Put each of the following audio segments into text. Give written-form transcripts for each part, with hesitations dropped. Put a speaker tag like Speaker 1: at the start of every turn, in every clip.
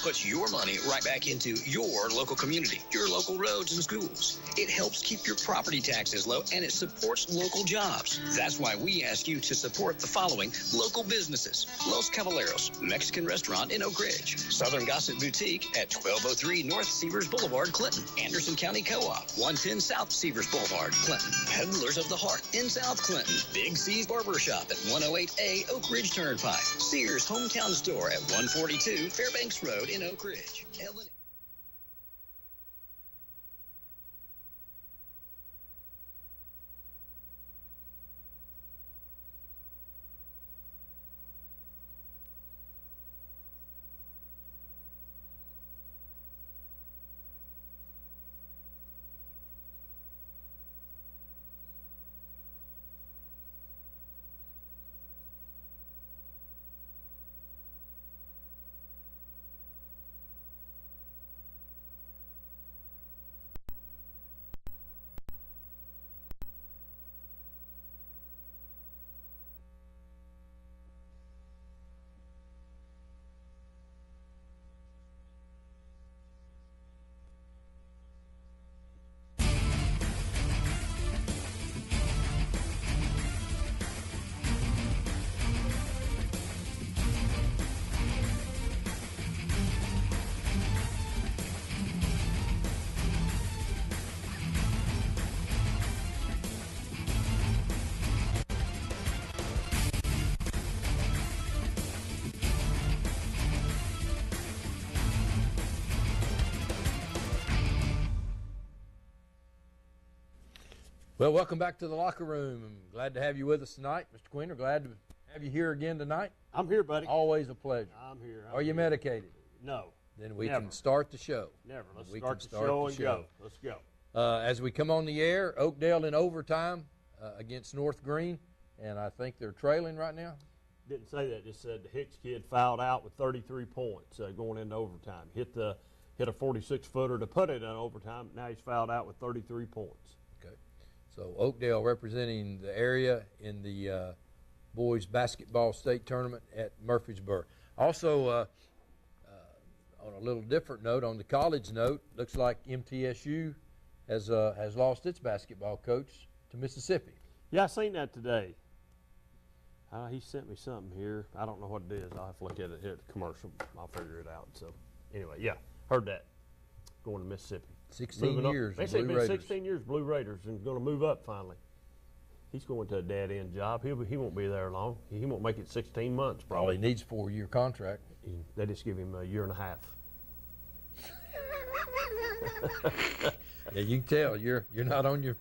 Speaker 1: puts your money right back into your local community, your local roads and schools. It helps keep your property taxes low, and it supports local jobs. That's why we ask you to support the following local businesses: Los Caballeros Mexican Restaurant in Oak Ridge, Southern Gossip Boutique at 1203 North Severs Boulevard, Clinton, Anderson County Co-op, 110 South Severs Boulevard, Clinton, Peddlers of the Heart in South Clinton, Big C's Barber Shop at 108A Oak Ridge Turnpike, Sears Hometown Store at 142 Fairbanks Road in Oak Ridge.
Speaker 2: Well, welcome back to the locker room. I'm glad to have you with us tonight, Mr. Quinter. Glad to have you here again tonight.
Speaker 3: I'm here, buddy.
Speaker 2: Always a pleasure.
Speaker 3: I'm here.
Speaker 2: Are you medicated?
Speaker 3: No.
Speaker 2: Then we
Speaker 3: Never.
Speaker 2: can start the show.
Speaker 3: Never. Let's start the show and go. Let's go.
Speaker 2: As we come on the air, Oakdale in overtime against North Green, and I think they're trailing right now.
Speaker 3: Didn't say that. Just said the Hicks kid fouled out with 33 points going into overtime. Hit a 46-footer to put it in overtime. Now he's fouled out with 33 points.
Speaker 2: Okay. So Oakdale representing the area in the boys basketball state tournament at Murfreesboro. Also, on a little different note, on the college note, looks like MTSU has lost its basketball coach to Mississippi.
Speaker 3: Yeah, I seen that today. He sent me something here. I don't know what it is. I'll have to look at it here at the commercial. I'll figure it out. So, anyway, yeah, heard that. Going to Mississippi.
Speaker 2: 16 years.
Speaker 3: They say it's been 16 years, Blue Raiders, and going to move up finally. He's going to a dead-end job. He won't be there long. He won't make it 16 months, probably.
Speaker 2: All he needs 4-year contract.
Speaker 3: They just give him a year and a half.
Speaker 2: Yeah, you can tell you're not on your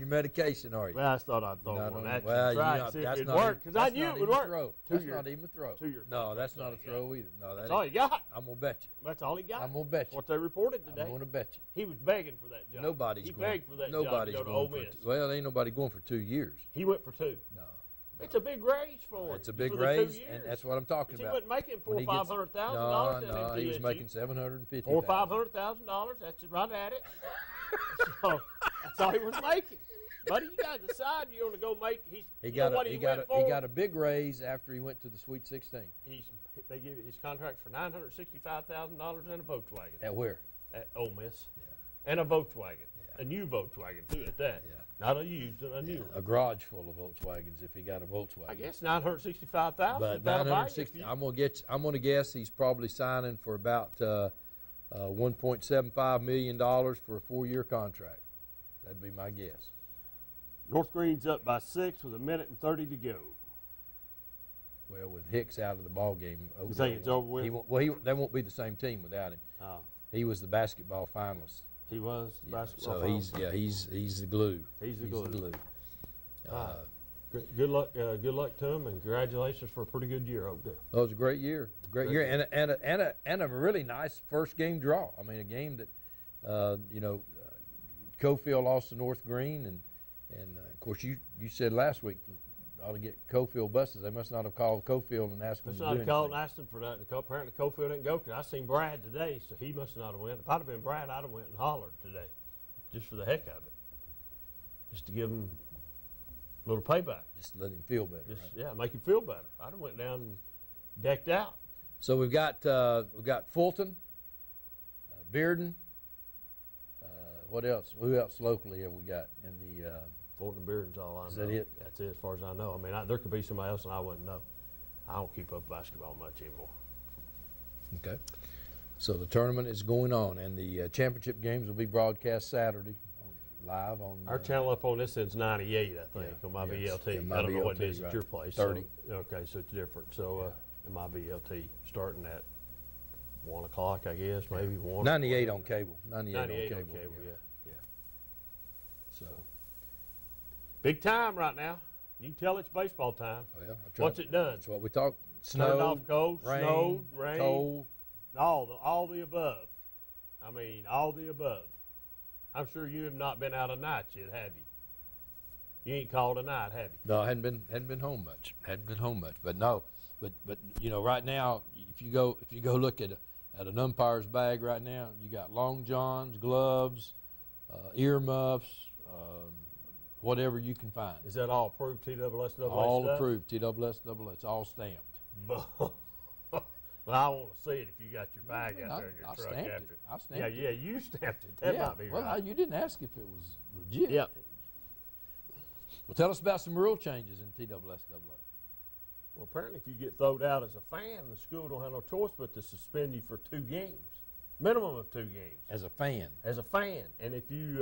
Speaker 2: medication, are you?
Speaker 3: Well, I thought I'd throw one at you.
Speaker 2: Well,
Speaker 3: try see if it worked, because I knew it would work.
Speaker 2: That's not even a throw.
Speaker 3: 2 years.
Speaker 2: No, that's not a throw either. No,
Speaker 3: that's all you got.
Speaker 2: I'm gonna bet you.
Speaker 3: That's all he got.
Speaker 2: I'm gonna bet you.
Speaker 3: What they reported today.
Speaker 2: I'm gonna bet you.
Speaker 3: He was begging for that job.
Speaker 2: He
Speaker 3: begged for that
Speaker 2: nobody's
Speaker 3: job to go to
Speaker 2: going
Speaker 3: Ole Miss.
Speaker 2: Well, ain't nobody going for 2 years.
Speaker 3: He went for 2.
Speaker 2: No.
Speaker 3: It's a big raise for him.
Speaker 2: It's a big raise, and that's what I'm talking
Speaker 3: about.
Speaker 2: about.
Speaker 3: He wasn't making $400,000, $500,000.
Speaker 2: No, he was making $750,000.
Speaker 3: $400,000 or $500,000. That's right at it. So that's all he was making. Buddy, you got to decide you want to go make. He
Speaker 2: got a big raise after he went to the Sweet 16.
Speaker 3: They give his contract for $965,000 and a Volkswagen.
Speaker 2: At where?
Speaker 3: At Ole Miss.
Speaker 2: Yeah.
Speaker 3: And a Volkswagen.
Speaker 2: Yeah.
Speaker 3: A new Volkswagen too at that.
Speaker 2: Yeah.
Speaker 3: Not a used, a new one.
Speaker 2: A garage full of Volkswagens if he got a Volkswagen.
Speaker 3: I guess $965,000.
Speaker 2: But $960. I'm gonna guess he's probably signing for about $1.75 million for a 4-year contract. That'd be my guess.
Speaker 3: North Green's up by 6 with 1:30 to go.
Speaker 2: Well, with Hicks out of the ball game,
Speaker 3: you think it's over with?
Speaker 2: They won't be the same team without him.
Speaker 3: Oh.
Speaker 2: He was the basketball finalist.
Speaker 3: He was the basketball.
Speaker 2: So he's the glue.
Speaker 3: He's the glue.
Speaker 2: Good
Speaker 3: luck to him, and congratulations for a pretty good year, Oakdale.
Speaker 2: It was a great year, and a really nice first game draw. I mean, a game that Cofield lost to North Green, and of course you said last week ought to get Cofield buses. They must not have called Cofield and asked them to do anything.
Speaker 3: Must not have called and asked them for that. Apparently Cofield didn't go, because I seen Brad today, so he must not have went. If I'd have been Brad, I'd have went and hollered today, just for the heck of it, just to give him a little payback.
Speaker 2: Just let him feel better.
Speaker 3: Yeah, make him feel better. I'd have went down and decked out.
Speaker 2: So we've got Fulton, Bearden. What else? Who else locally have we got in the?
Speaker 3: Fulton and Bearden's all I know.
Speaker 2: Is that it?
Speaker 3: That's it, as far as I know. I mean, there could be somebody else, and I wouldn't know. I don't keep up basketball much anymore.
Speaker 2: Okay. So the tournament is going on, and the championship games will be broadcast Saturday, live on.
Speaker 3: Our channel up on this end's 98, I think,
Speaker 2: Yeah,
Speaker 3: on my
Speaker 2: yes,
Speaker 3: VLT.
Speaker 2: yeah, my
Speaker 3: I don't know what it
Speaker 2: VLT,
Speaker 3: is
Speaker 2: right.
Speaker 3: at your place.
Speaker 2: 30.
Speaker 3: So, okay, so it's different. So, in my VLT, starting at 1 o'clock, I guess, maybe 1.
Speaker 2: 98 on cable.
Speaker 3: 98 on cable, yeah.
Speaker 2: So,
Speaker 3: Big time right now. You can tell it's baseball time.
Speaker 2: well, I tried-
Speaker 3: What's it done?
Speaker 2: That's what we talked.
Speaker 3: Turned
Speaker 2: Snow,
Speaker 3: off cold,
Speaker 2: rain,
Speaker 3: snowed, rain,
Speaker 2: cold.
Speaker 3: all the above. I mean, all the above. I'm sure you have not been out a night yet, have you? You ain't called a night, have you?
Speaker 2: No, I hadn't been home much. But no, but you know, right now, if you go look at an umpire's bag right now, you got long johns, gloves, earmuffs, whatever you can find.
Speaker 3: Is that all approved TSSAA
Speaker 2: All
Speaker 3: stuff?
Speaker 2: approved, TSSAA. It's all stamped.
Speaker 3: Well, I want to see it if you got your bag out
Speaker 2: I-
Speaker 3: there in your
Speaker 2: I
Speaker 3: truck
Speaker 2: stamped
Speaker 3: after.
Speaker 2: it. I stamped it.
Speaker 3: Yeah, you stamped it. That
Speaker 2: Yeah.
Speaker 3: might be
Speaker 2: Well,
Speaker 3: right.
Speaker 2: you didn't ask if it was legit.
Speaker 3: Yep.
Speaker 2: Well, tell us about some rule changes in TSSAA.
Speaker 3: Well, apparently, if you get thrown out as a fan, the school don't have no choice but to suspend you for 2 games, minimum of 2 games.
Speaker 2: As a fan.
Speaker 3: As a fan. And if you,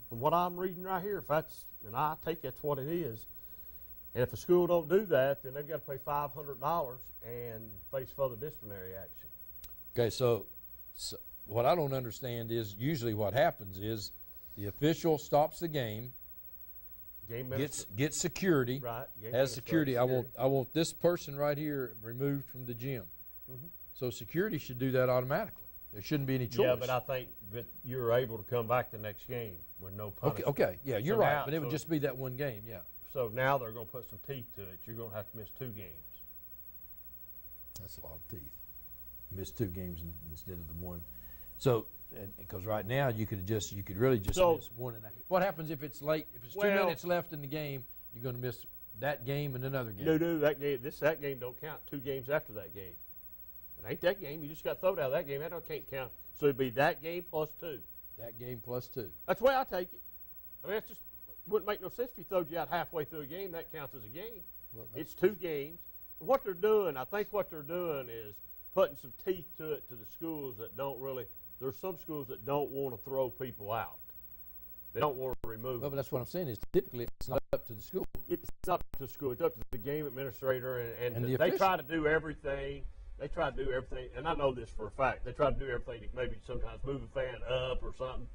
Speaker 3: from what I'm reading right here, if that's, and I take that's what it is, and if a school don't do that, then they've got to pay $500 and face further disciplinary action.
Speaker 2: Okay, so what I don't understand is usually what happens is the official stops the game,
Speaker 3: Game
Speaker 2: gets security,
Speaker 3: right? Game
Speaker 2: has security. I
Speaker 3: administrator.
Speaker 2: want this person right here removed from the gym.
Speaker 3: Mhm.
Speaker 2: So security should do that automatically. There shouldn't be any choice.
Speaker 3: Yeah, but I think that you're able to come back the next game with no punishment.
Speaker 2: Okay, yeah, you're
Speaker 3: So
Speaker 2: right.
Speaker 3: now-
Speaker 2: But it would
Speaker 3: so-
Speaker 2: just be that one game, yeah.
Speaker 3: So now they're going to put some teeth to it. You're going to have to miss 2 games.
Speaker 2: That's a lot of teeth. Miss 2 games instead of the one. So, because right now you could really just
Speaker 3: So-
Speaker 2: miss 1 and a half. What happens if it's late? If it's 2
Speaker 3: Well-
Speaker 2: minutes left in the game, you're going to miss that game and another game.
Speaker 3: No, that game don't count. 2 games after that game. It ain't that game. You just got thrown out of that game. That can't count. So it'd be that game plus 2.
Speaker 2: That game plus 2.
Speaker 3: That's the way I take it. I mean, it's just wouldn't make no sense if you throwed you out halfway through a game. That counts as a game.
Speaker 2: Well,
Speaker 3: It's 2 games. And what they're doing, I think what they're doing is putting some teeth to it to the schools that don't really. There's some schools that don't want to throw people out. They don't want to remove.
Speaker 2: Well, but that's what I'm saying is typically it's not up to the school.
Speaker 3: It's up to the school. It's up to the game administrator, and
Speaker 2: And the
Speaker 3: they
Speaker 2: official.
Speaker 3: try to do everything. They try to do everything, and I know this for a fact. They try to do everything to maybe sometimes move a fan up or something,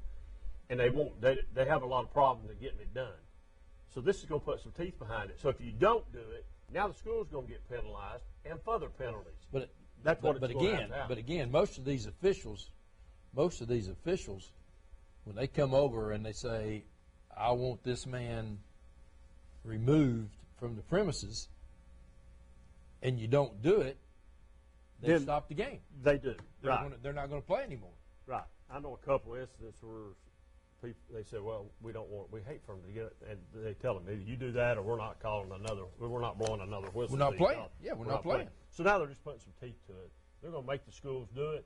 Speaker 3: and they won't. They have a lot of problems in getting it done. So this is going to put some teeth behind it. So if you don't do it, now the school's going to get penalized and further penalties.
Speaker 2: But
Speaker 3: That's what it's going to
Speaker 2: again,
Speaker 3: have to happen.
Speaker 2: most of these officials, when they come over and they say, "I want this man removed from the premises," and you don't do it, they
Speaker 3: Then-
Speaker 2: stop the game.
Speaker 3: They do.
Speaker 2: They're not going to play anymore.
Speaker 3: Right. I know a couple of instances where people they say, "Well, we hate for them to get it," and they tell them either you do that or we're not blowing another whistle.
Speaker 2: We're not
Speaker 3: till you
Speaker 2: playing.
Speaker 3: call it."
Speaker 2: Yeah, we're not playing.
Speaker 3: So now they're just putting some teeth to it. They're going to make the schools do it,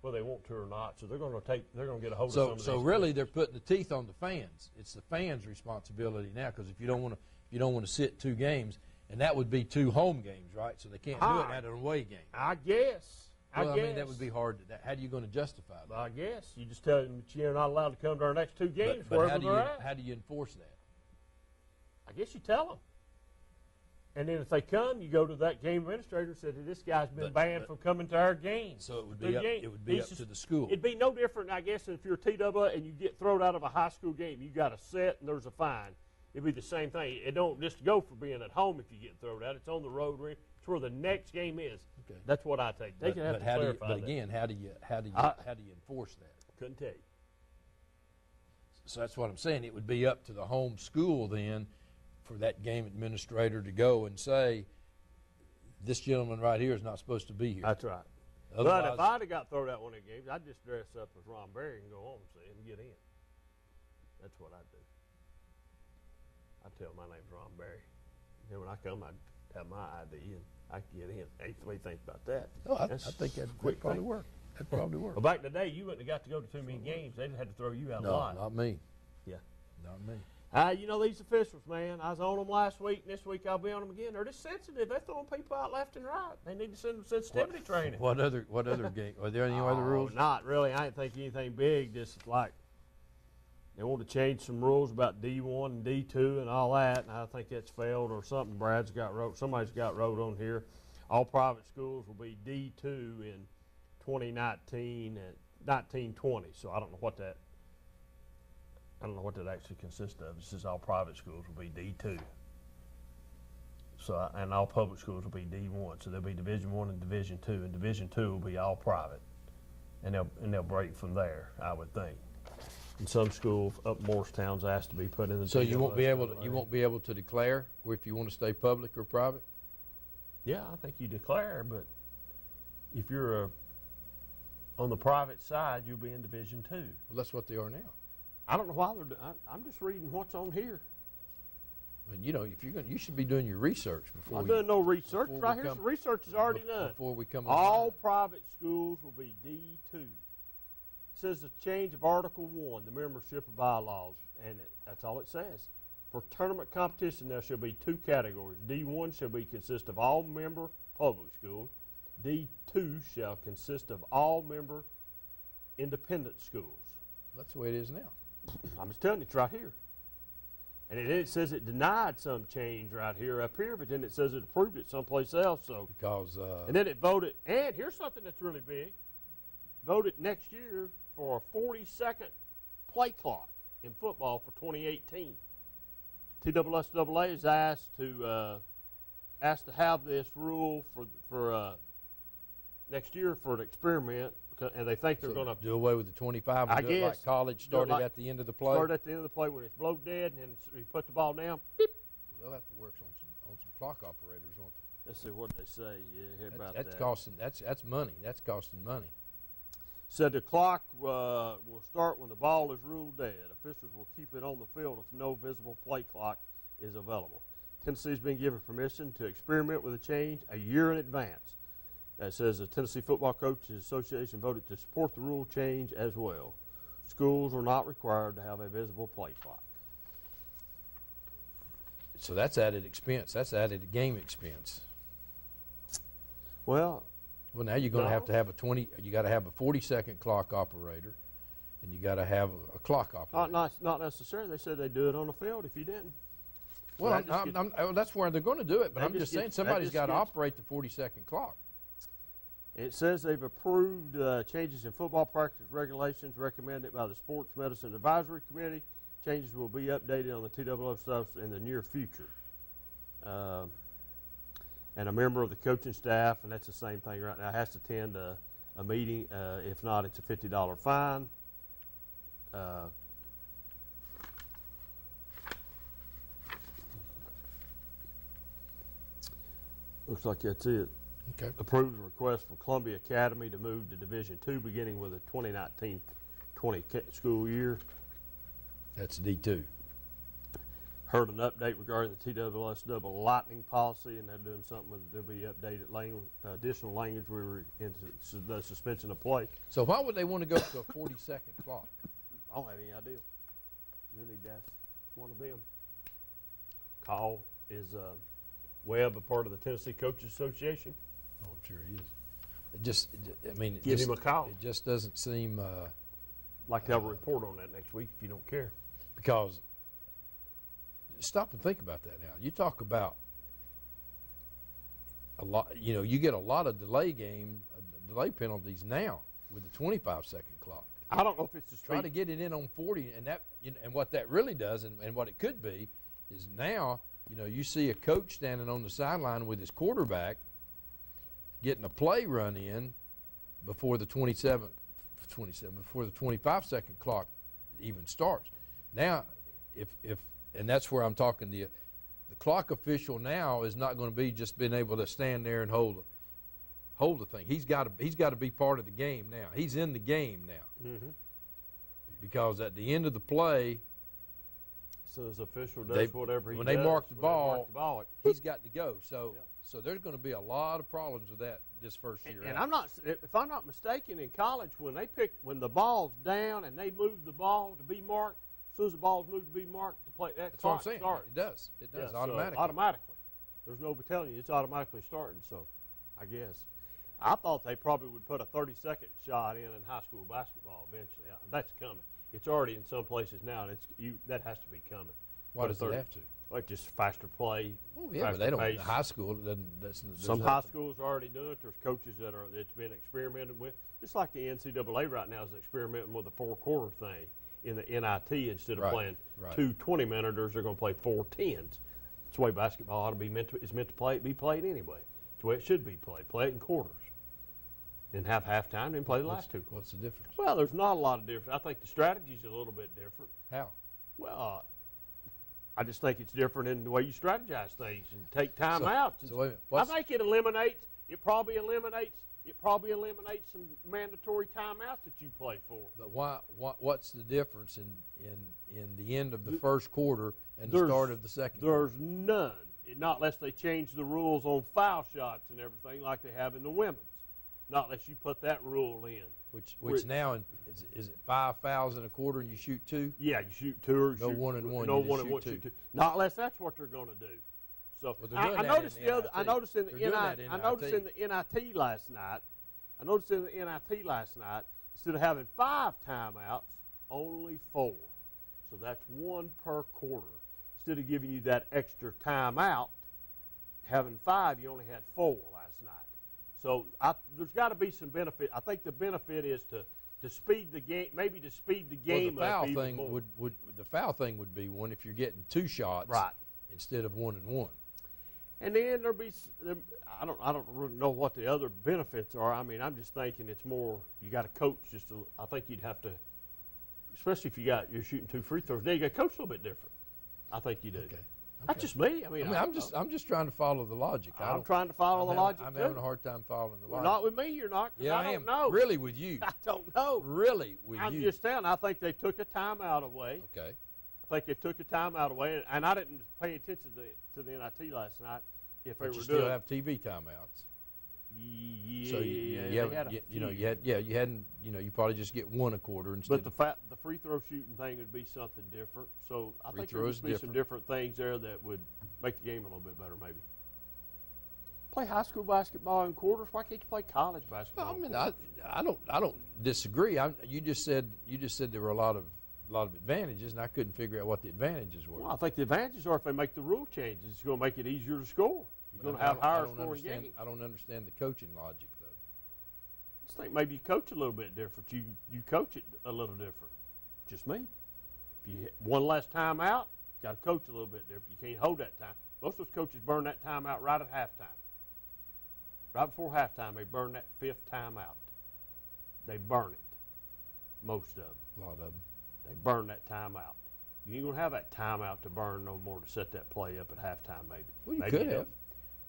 Speaker 3: whether they want to or not. So they're going to get a hold of some of these.
Speaker 2: So really, they're putting the teeth on the fans. It's the fans' responsibility now because if you don't want to sit 2 games, and that would be 2 home games, right? So they can't do it at an away game.
Speaker 3: I guess.
Speaker 2: Well, I mean, that would be hard. How are you going to justify that?
Speaker 3: I guess you just tell them that you're not allowed to come to our next 2 games
Speaker 2: But
Speaker 3: wherever they're at.
Speaker 2: how do you enforce that?
Speaker 3: I guess you tell them. And then if they come, you go to that game administrator and say, "This guy's been banned from coming to our games."
Speaker 2: So it would be up to the school.
Speaker 3: It'd be no different, I guess, if you're a TSSAA and you get thrown out of a high school game. You got a set and there's a fine. It'd be the same thing. It don't just go for being at home if you get thrown out. It's on the road. It's where the next game is.
Speaker 2: Okay.
Speaker 3: That's what I take. They can have to clarify
Speaker 2: But
Speaker 3: that.
Speaker 2: again, how do you enforce that?
Speaker 3: Couldn't tell you.
Speaker 2: So that's what I'm saying. It would be up to the home school then for that game administrator to go and say, "This gentleman right here is not supposed to be here."
Speaker 3: That's right. But
Speaker 2: Otherwise-
Speaker 3: if I'd have got thrown out one of the games, I'd just dress up as Ron Berry and go home and get in. That's what I'd do. I'd tell my name's Ron Berry. Then when I come, I'd have my ID and I can get in. Hey, what do you think about that?
Speaker 2: Oh, I
Speaker 3: That's
Speaker 2: think that'd
Speaker 3: quick
Speaker 2: probably
Speaker 3: thing.
Speaker 2: work. That'd probably work.
Speaker 3: Well, back in the day, you wouldn't have got to go to too many games. They'd had to throw you out a
Speaker 2: No,
Speaker 3: lot.
Speaker 2: not me.
Speaker 3: Yeah.
Speaker 2: Not me.
Speaker 3: You know, these officials, man, I was on them last week, and this week I'll be on them again. They're just sensitive. They're throwing people out left and right. They need to send them sensitivity training.
Speaker 2: What other game? Are there any other rules?
Speaker 3: Not really. I didn't think anything big. Just like they want to change some rules about D1 and D2 and all that, and I think that's failed or something. Somebody's got wrote on here. All private schools will be D2 in 2019 and 1920. So I don't know what that actually consists of. It says all private schools will be D2. So and all public schools will be D1. So there'll be Division 1 and Division 2, and Division 2 will be all private, and they'll break from there, I would think. And some schools up Morristown's asked to be put in the.
Speaker 2: So you won't be able to declare if you want to stay public or private.
Speaker 3: Yeah, I think you declare, but if you're on the private side, you'll be in Division 2.
Speaker 2: Well, that's what they are now.
Speaker 3: I don't know why they're. I'm just reading what's on here.
Speaker 2: And you know, if you're you should be doing your research before.
Speaker 3: I'm doing no research
Speaker 2: before
Speaker 3: right
Speaker 2: we
Speaker 3: here.
Speaker 2: come-
Speaker 3: Some research is already done.
Speaker 2: Before we come.
Speaker 3: All
Speaker 2: online.
Speaker 3: private schools will be D2. It says a change of Article 1, the membership of bylaws, and that's all it says. For tournament competition, there shall be 2 categories. D1 shall consist of all member public schools. D2 shall consist of all member independent schools.
Speaker 2: That's the way it is now.
Speaker 3: I'm just telling you, it's right here. And it says it denied some change right here up here, but then it says it approved it someplace else. So
Speaker 2: Because
Speaker 3: and then it voted, and here's something that's really big, voted next year for a 40-second play clock in football for 2018. TSSAA is asked to have this rule for next year for an experiment, and they think they're going to
Speaker 2: do away with the 25 and
Speaker 3: I
Speaker 2: do it like
Speaker 3: guess.
Speaker 2: college
Speaker 3: Do it
Speaker 2: started
Speaker 3: like-
Speaker 2: at the end of the play.
Speaker 3: start at the end of the play when it's blow dead, and then you put the ball down. Beep.
Speaker 2: Well, they'll have to work on some clock operators, won't they?
Speaker 3: Let's see what they say about
Speaker 2: That's
Speaker 3: that.
Speaker 2: costing. That's money. That's costing money.
Speaker 3: Said the clock will start when the ball is ruled dead. Officials will keep it on the field if no visible play clock is available. Tennessee's been given permission to experiment with the change a year in advance. That says the Tennessee Football Coaches Association voted to support the rule change as well. Schools are not required to have a visible play clock.
Speaker 2: So that's added expense. That's added game expense.
Speaker 3: Well,
Speaker 2: Well, now you're going to
Speaker 3: No.
Speaker 2: have to have you got to have a 40-second clock operator, and you got to have a clock operator.
Speaker 3: not necessarily. They said they'd do it on the field if you didn't.
Speaker 2: Well,
Speaker 3: that just gets-
Speaker 2: that's where they're going to do it, but
Speaker 3: that
Speaker 2: I'm
Speaker 3: just
Speaker 2: just saying
Speaker 3: gets- that
Speaker 2: somebody's
Speaker 3: just
Speaker 2: got to
Speaker 3: gets-
Speaker 2: operate the 40-second clock.
Speaker 3: It says they've approved changes in football practice regulations recommended by the Sports Medicine Advisory Committee. Changes will be updated on the TWO stuff in the near future. And a member of the coaching staff, and that's the same thing right now, has to attend a meeting. If not, it's a $50 fine. Looks like that's it.
Speaker 2: Okay.
Speaker 3: Approved a request from Columbia Academy to move to Division II beginning with the 2019-20 school year.
Speaker 2: That's D2.
Speaker 3: Heard an update regarding the TSSAA lightning policy, and they're doing something with, there'll be updated additional language. We were into the suspension of play.
Speaker 2: So why would they want to go to a 40-second clock?
Speaker 3: I don't have any idea. You need to ask one of them. Call is Webb, a part of the Tennessee Coaches Association.
Speaker 2: Oh, I'm sure he is. It just, I mean,
Speaker 3: Give him a call.
Speaker 2: It just doesn't seem
Speaker 3: Like to have a report on that next week if you don't care.
Speaker 2: because stop and think about that now. You talk about a lot. You know, you get a lot of delay penalties now with the 25-second clock.
Speaker 3: I don't know if it's the
Speaker 2: Try to get it in on 40, and that and what that really does, and what it could be, is now you see a coach standing on the sideline with his quarterback, getting a play run in before the 25-second clock even starts. Now, if and that's where I'm talking to you, the clock official now is not going to be just being able to stand there and hold the thing. He's got to be part of the game now. He's in the game now.
Speaker 3: Mm-hmm.
Speaker 2: Because at the end of the play,
Speaker 3: So as official
Speaker 2: They-
Speaker 3: does whatever he
Speaker 2: when
Speaker 3: does.
Speaker 2: they mark the
Speaker 3: when they mark
Speaker 2: ball,
Speaker 3: the ball,
Speaker 2: he's got to go. So,
Speaker 3: Yeah.
Speaker 2: so there's going to be a lot of problems with that this first year.
Speaker 3: and
Speaker 2: out.
Speaker 3: I'm not, if I'm not mistaken, in college when the ball's down and they move the ball to be marked, as soon as the ball's moved to be marked, the play that
Speaker 2: That's what I'm
Speaker 3: clock
Speaker 2: saying.
Speaker 3: starts.
Speaker 2: It does. It does
Speaker 3: Yeah, so
Speaker 2: automatically.
Speaker 3: automatically. There's no telling you, it's automatically starting. So, I guess I thought they probably would put a 30-second shot in high school basketball eventually. That's coming. It's already in some places now, and that has to be coming.
Speaker 2: Why
Speaker 3: Put a
Speaker 2: does it
Speaker 3: 30
Speaker 2: have to?
Speaker 3: Like just faster play.
Speaker 2: Oh, yeah, but
Speaker 3: faster
Speaker 2: they don't.
Speaker 3: pace.
Speaker 2: High school, it doesn't. There's
Speaker 3: Some
Speaker 2: nothing-
Speaker 3: high schools are already doing it. There's coaches that's been experimented with. Just like the NCAA right now is experimenting with a 4-quarter thing in the NIT instead of
Speaker 2: Right,
Speaker 3: playing
Speaker 2: right.
Speaker 3: two 20-minuters. They're going to play 4 10s. That's the way basketball ought to be is meant to be played anyway. It's the way it should be played. Play it in quarters. Then have halftime, then play the last 2 quarters.
Speaker 2: What's the difference?
Speaker 3: Well, there's not a lot of difference. I think the strategy's a little bit different.
Speaker 2: How?
Speaker 3: Well, I just think it's different in the way you strategize things and take timeouts.
Speaker 2: So wait a minute,
Speaker 3: I
Speaker 2: what's-
Speaker 3: think it probably eliminates some mandatory timeouts that you play for.
Speaker 2: But what's the difference in the end of the first quarter and the
Speaker 3: There's-
Speaker 2: start of the second quarter?
Speaker 3: There's none, not unless they change the rules on foul shots and everything like they have in the women's. Not unless you put that rule in.
Speaker 2: Which now is it 5 fouls in a quarter and you shoot 2?
Speaker 3: Yeah, you shoot 2 or
Speaker 2: No
Speaker 3: shoot,
Speaker 2: 1 and 1,
Speaker 3: No
Speaker 2: you just
Speaker 3: 1 and
Speaker 2: shoot
Speaker 3: 1,
Speaker 2: 2.
Speaker 3: shoot 2. Not unless that's what they're going to do. So
Speaker 2: Well, they're
Speaker 3: I
Speaker 2: doing that
Speaker 3: noticed
Speaker 2: in
Speaker 3: the other. I
Speaker 2: NIT.
Speaker 3: noticed in the
Speaker 2: They're doing that in
Speaker 3: I noticed in
Speaker 2: NIT.
Speaker 3: the NIT last night. Instead of having 5 timeouts, only 4. So that's 1 per quarter. Instead of giving you that extra timeout, having 5, you only had 4 last night. So there's got to be some benefit. I think the benefit is to speed the game, maybe to speed the game
Speaker 2: Well, the foul
Speaker 3: up even
Speaker 2: thing
Speaker 3: more.
Speaker 2: the foul thing would be one if you're getting 2 shots
Speaker 3: Right.
Speaker 2: instead of 1 and 1.
Speaker 3: And then there'll be, I don't really know what the other benefits are. I mean, I'm just thinking it's more, you got to coach I think you'd have to, especially if you're shooting 2 free throws, now you got to coach a little bit different. I think you do.
Speaker 2: Okay.
Speaker 3: That's just me. I mean,
Speaker 2: I'm just trying to follow the logic.
Speaker 3: I'm trying to follow the logic
Speaker 2: I'm
Speaker 3: too.
Speaker 2: having a hard time following the
Speaker 3: Well,
Speaker 2: logic.
Speaker 3: not with me, you're not. 'Cause
Speaker 2: Yeah,
Speaker 3: I don't
Speaker 2: am.
Speaker 3: know.
Speaker 2: Really with you.
Speaker 3: I don't know.
Speaker 2: Really with
Speaker 3: I'm
Speaker 2: you.
Speaker 3: just telling. I think they took a timeout away.
Speaker 2: Okay.
Speaker 3: I think they took a timeout away, and I didn't pay attention to the NIT last night. If they
Speaker 2: But
Speaker 3: were
Speaker 2: you still
Speaker 3: doing,
Speaker 2: have TV timeouts.
Speaker 3: yeah,
Speaker 2: So
Speaker 3: they had a few.
Speaker 2: you probably just get 1 a quarter instead.
Speaker 3: But the free throw shooting thing would be something different. So I
Speaker 2: Free
Speaker 3: think there
Speaker 2: throw
Speaker 3: would
Speaker 2: is
Speaker 3: be some
Speaker 2: different.
Speaker 3: different things there that would make the game a little bit better, maybe. Play high school basketball in quarters. Why can't you play college basketball?
Speaker 2: Well, I
Speaker 3: in
Speaker 2: mean,
Speaker 3: quarters?
Speaker 2: I don't disagree. You just said there were a lot of advantages, and I couldn't figure out what the advantages were.
Speaker 3: Well, I think the advantages are if they make the rule changes, it's going to make it easier to score. You're going to have higher scoring games.
Speaker 2: I don't understand the coaching logic though.
Speaker 3: I just think maybe you coach a little bit different. You coach it a little different. Just me. If you one less time out, you got to coach a little bit different. You can't hold that time. Most of those coaches burn that time out right at halftime. Right before halftime, they burn that 5th timeout. They burn it. Most of them.
Speaker 2: A lot of them.
Speaker 3: They burn that timeout. You ain't going to have that timeout to burn no more to set that play up at halftime, maybe.
Speaker 2: Well, you
Speaker 3: Maybe
Speaker 2: could
Speaker 3: don't.
Speaker 2: have.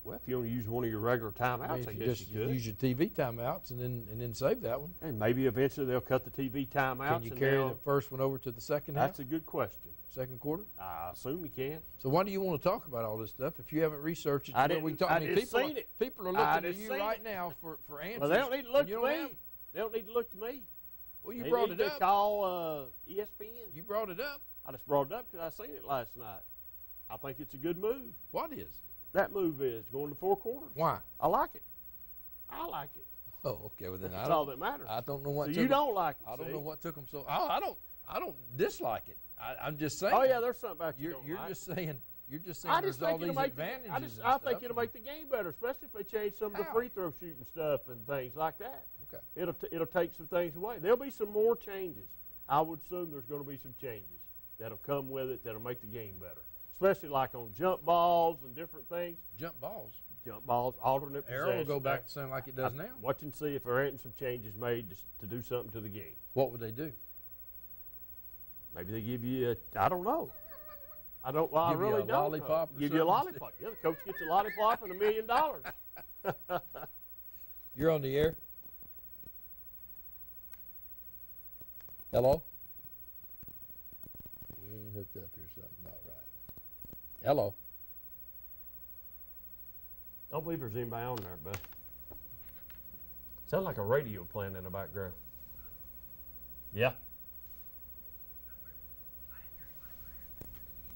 Speaker 3: Well, if you only use one of your regular timeouts,
Speaker 2: I mean,
Speaker 3: I
Speaker 2: if
Speaker 3: guess
Speaker 2: you
Speaker 3: you could.
Speaker 2: use your TV timeouts and then save that one.
Speaker 3: And maybe eventually they'll cut the TV timeouts.
Speaker 2: Can you
Speaker 3: and
Speaker 2: carry
Speaker 3: they'll-
Speaker 2: the first one over to the second half,
Speaker 3: That's a good question.
Speaker 2: second quarter?
Speaker 3: I assume you can.
Speaker 2: So why do you want to talk about all this stuff if you haven't researched it?
Speaker 3: I
Speaker 2: You know, we
Speaker 3: didn't-
Speaker 2: talk,
Speaker 3: I
Speaker 2: mean,
Speaker 3: didn't
Speaker 2: people,
Speaker 3: seen it.
Speaker 2: people are
Speaker 3: I
Speaker 2: looking to
Speaker 3: didn't
Speaker 2: you
Speaker 3: seen
Speaker 2: right
Speaker 3: it.
Speaker 2: now for answers.
Speaker 3: Well, they don't need to look
Speaker 2: and you
Speaker 3: to
Speaker 2: don't
Speaker 3: me.
Speaker 2: have 'em.
Speaker 3: They don't need to look to me.
Speaker 2: Well, you
Speaker 3: They
Speaker 2: brought
Speaker 3: need
Speaker 2: it
Speaker 3: to
Speaker 2: up.
Speaker 3: call ESPN.
Speaker 2: You brought it up.
Speaker 3: I just brought it up because I seen it last night. I think it's a good move.
Speaker 2: What is?
Speaker 3: That move is going to 4 quarters.
Speaker 2: Why?
Speaker 3: I like it. I like it.
Speaker 2: Oh, okay. Well, then
Speaker 3: That's
Speaker 2: I
Speaker 3: all
Speaker 2: don't.
Speaker 3: that matters.
Speaker 2: I don't know what.
Speaker 3: So
Speaker 2: took
Speaker 3: you
Speaker 2: 'em-
Speaker 3: don't like it.
Speaker 2: I don't
Speaker 3: see?
Speaker 2: know what took them so. I don't dislike it. I'm just saying.
Speaker 3: Oh yeah, there's something about you.
Speaker 2: You're
Speaker 3: don't
Speaker 2: you're
Speaker 3: like.
Speaker 2: just saying. You're just saying
Speaker 3: I just
Speaker 2: there's all
Speaker 3: think it'll
Speaker 2: these
Speaker 3: make
Speaker 2: advantages.
Speaker 3: I
Speaker 2: and
Speaker 3: think
Speaker 2: stuff,
Speaker 3: it'll
Speaker 2: and-
Speaker 3: make the game better, especially if they change some of the
Speaker 2: How?
Speaker 3: free throw shooting stuff and things like that.
Speaker 2: Okay.
Speaker 3: It'll take some things away. There'll be some more changes. I would assume there's going to be some changes that'll come with it that'll make the game better, especially like on jump balls and different things.
Speaker 2: jump balls.
Speaker 3: Jump balls, alternate
Speaker 2: Arrow will
Speaker 3: possession.
Speaker 2: go back to sound like it does now.
Speaker 3: Watch and see if there ain't some changes made to do something to the game.
Speaker 2: What would they do?
Speaker 3: Maybe they give you I don't know. I don't. Well,
Speaker 2: Give
Speaker 3: I
Speaker 2: you
Speaker 3: really
Speaker 2: a
Speaker 3: don't.
Speaker 2: lollipop or
Speaker 3: Give you a
Speaker 2: something?
Speaker 3: lollipop. Yeah, the coach gets a lollipop and $1 million.
Speaker 2: You're on the air. Hello? We ain't hooked up here or something. No. Hello.
Speaker 3: Don't believe there's anybody on there, but sound like a radio playing in the background. Yeah.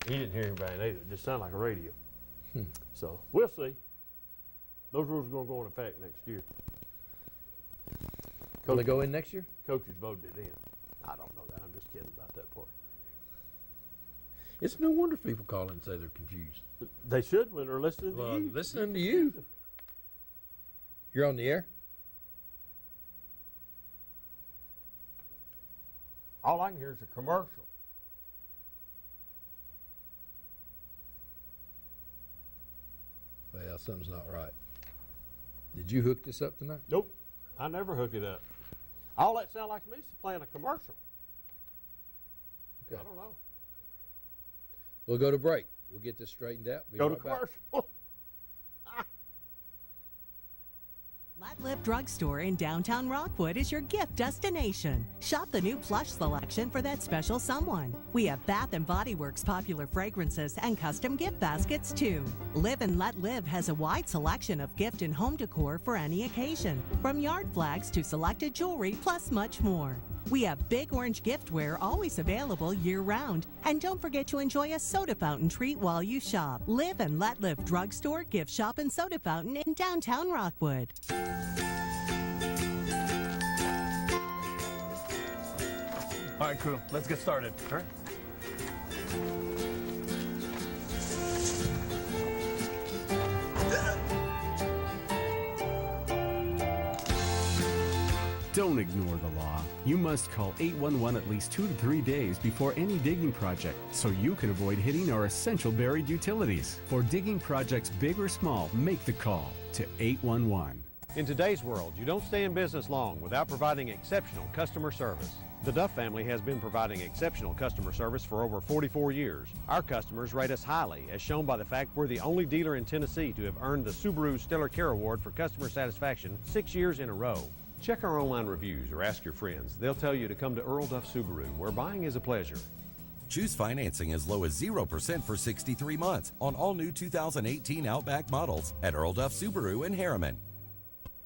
Speaker 3: He didn't hear anybody either. It just sounded like a radio. So we'll see. Those rules are going to go in effect next year.
Speaker 2: Will they go in next year?
Speaker 3: Coaches voted it in. I don't know that. I'm just kidding about that part.
Speaker 2: It's no wonder people call and say they're confused.
Speaker 3: They should when they're listening to you.
Speaker 2: Listening to you. You're on the air?
Speaker 3: All I can hear is a commercial.
Speaker 2: Well, something's not right. Did you hook this up tonight?
Speaker 3: Nope. I never hook it up. All that sound like to me is playing a commercial.
Speaker 2: Okay.
Speaker 3: I don't know.
Speaker 2: We'll go to break. We'll get this straightened out. Be
Speaker 3: Go to
Speaker 2: right back.
Speaker 3: commercial.
Speaker 4: Let Live Drugstore in downtown Rockwood is your gift destination. Shop the new plush selection for that special someone. We have Bath & Body Works popular fragrances and custom gift baskets too. Live and Let Live has a wide selection of gift and home decor for any occasion, from yard flags to selected jewelry plus much more. We have Big Orange giftware always available year-round. And don't forget to enjoy a soda fountain treat while you shop. Live and Let Live Drugstore, Gift Shop, and Soda Fountain in downtown Rockwood.
Speaker 5: All right, crew, let's get started. All right.
Speaker 6: Don't ignore the law. You must call 811 at least 2 to 3 days before any digging project so you can avoid hitting our essential buried utilities. For digging projects big or small, make the call to 811.
Speaker 7: In today's world, you don't stay in business long without providing exceptional customer service. The Duff family has been providing exceptional customer service for over 44 years. Our customers rate us highly, as shown by the fact we're the only dealer in Tennessee to have earned the Subaru Stellar Care Award for customer satisfaction 6 years in a row. Check our online reviews or ask your friends. They'll tell you to come to Earl Duff Subaru, where buying is a pleasure.
Speaker 8: Choose financing as low as 0% for 63 months on all new 2018 Outback models at Earl Duff Subaru in Harriman.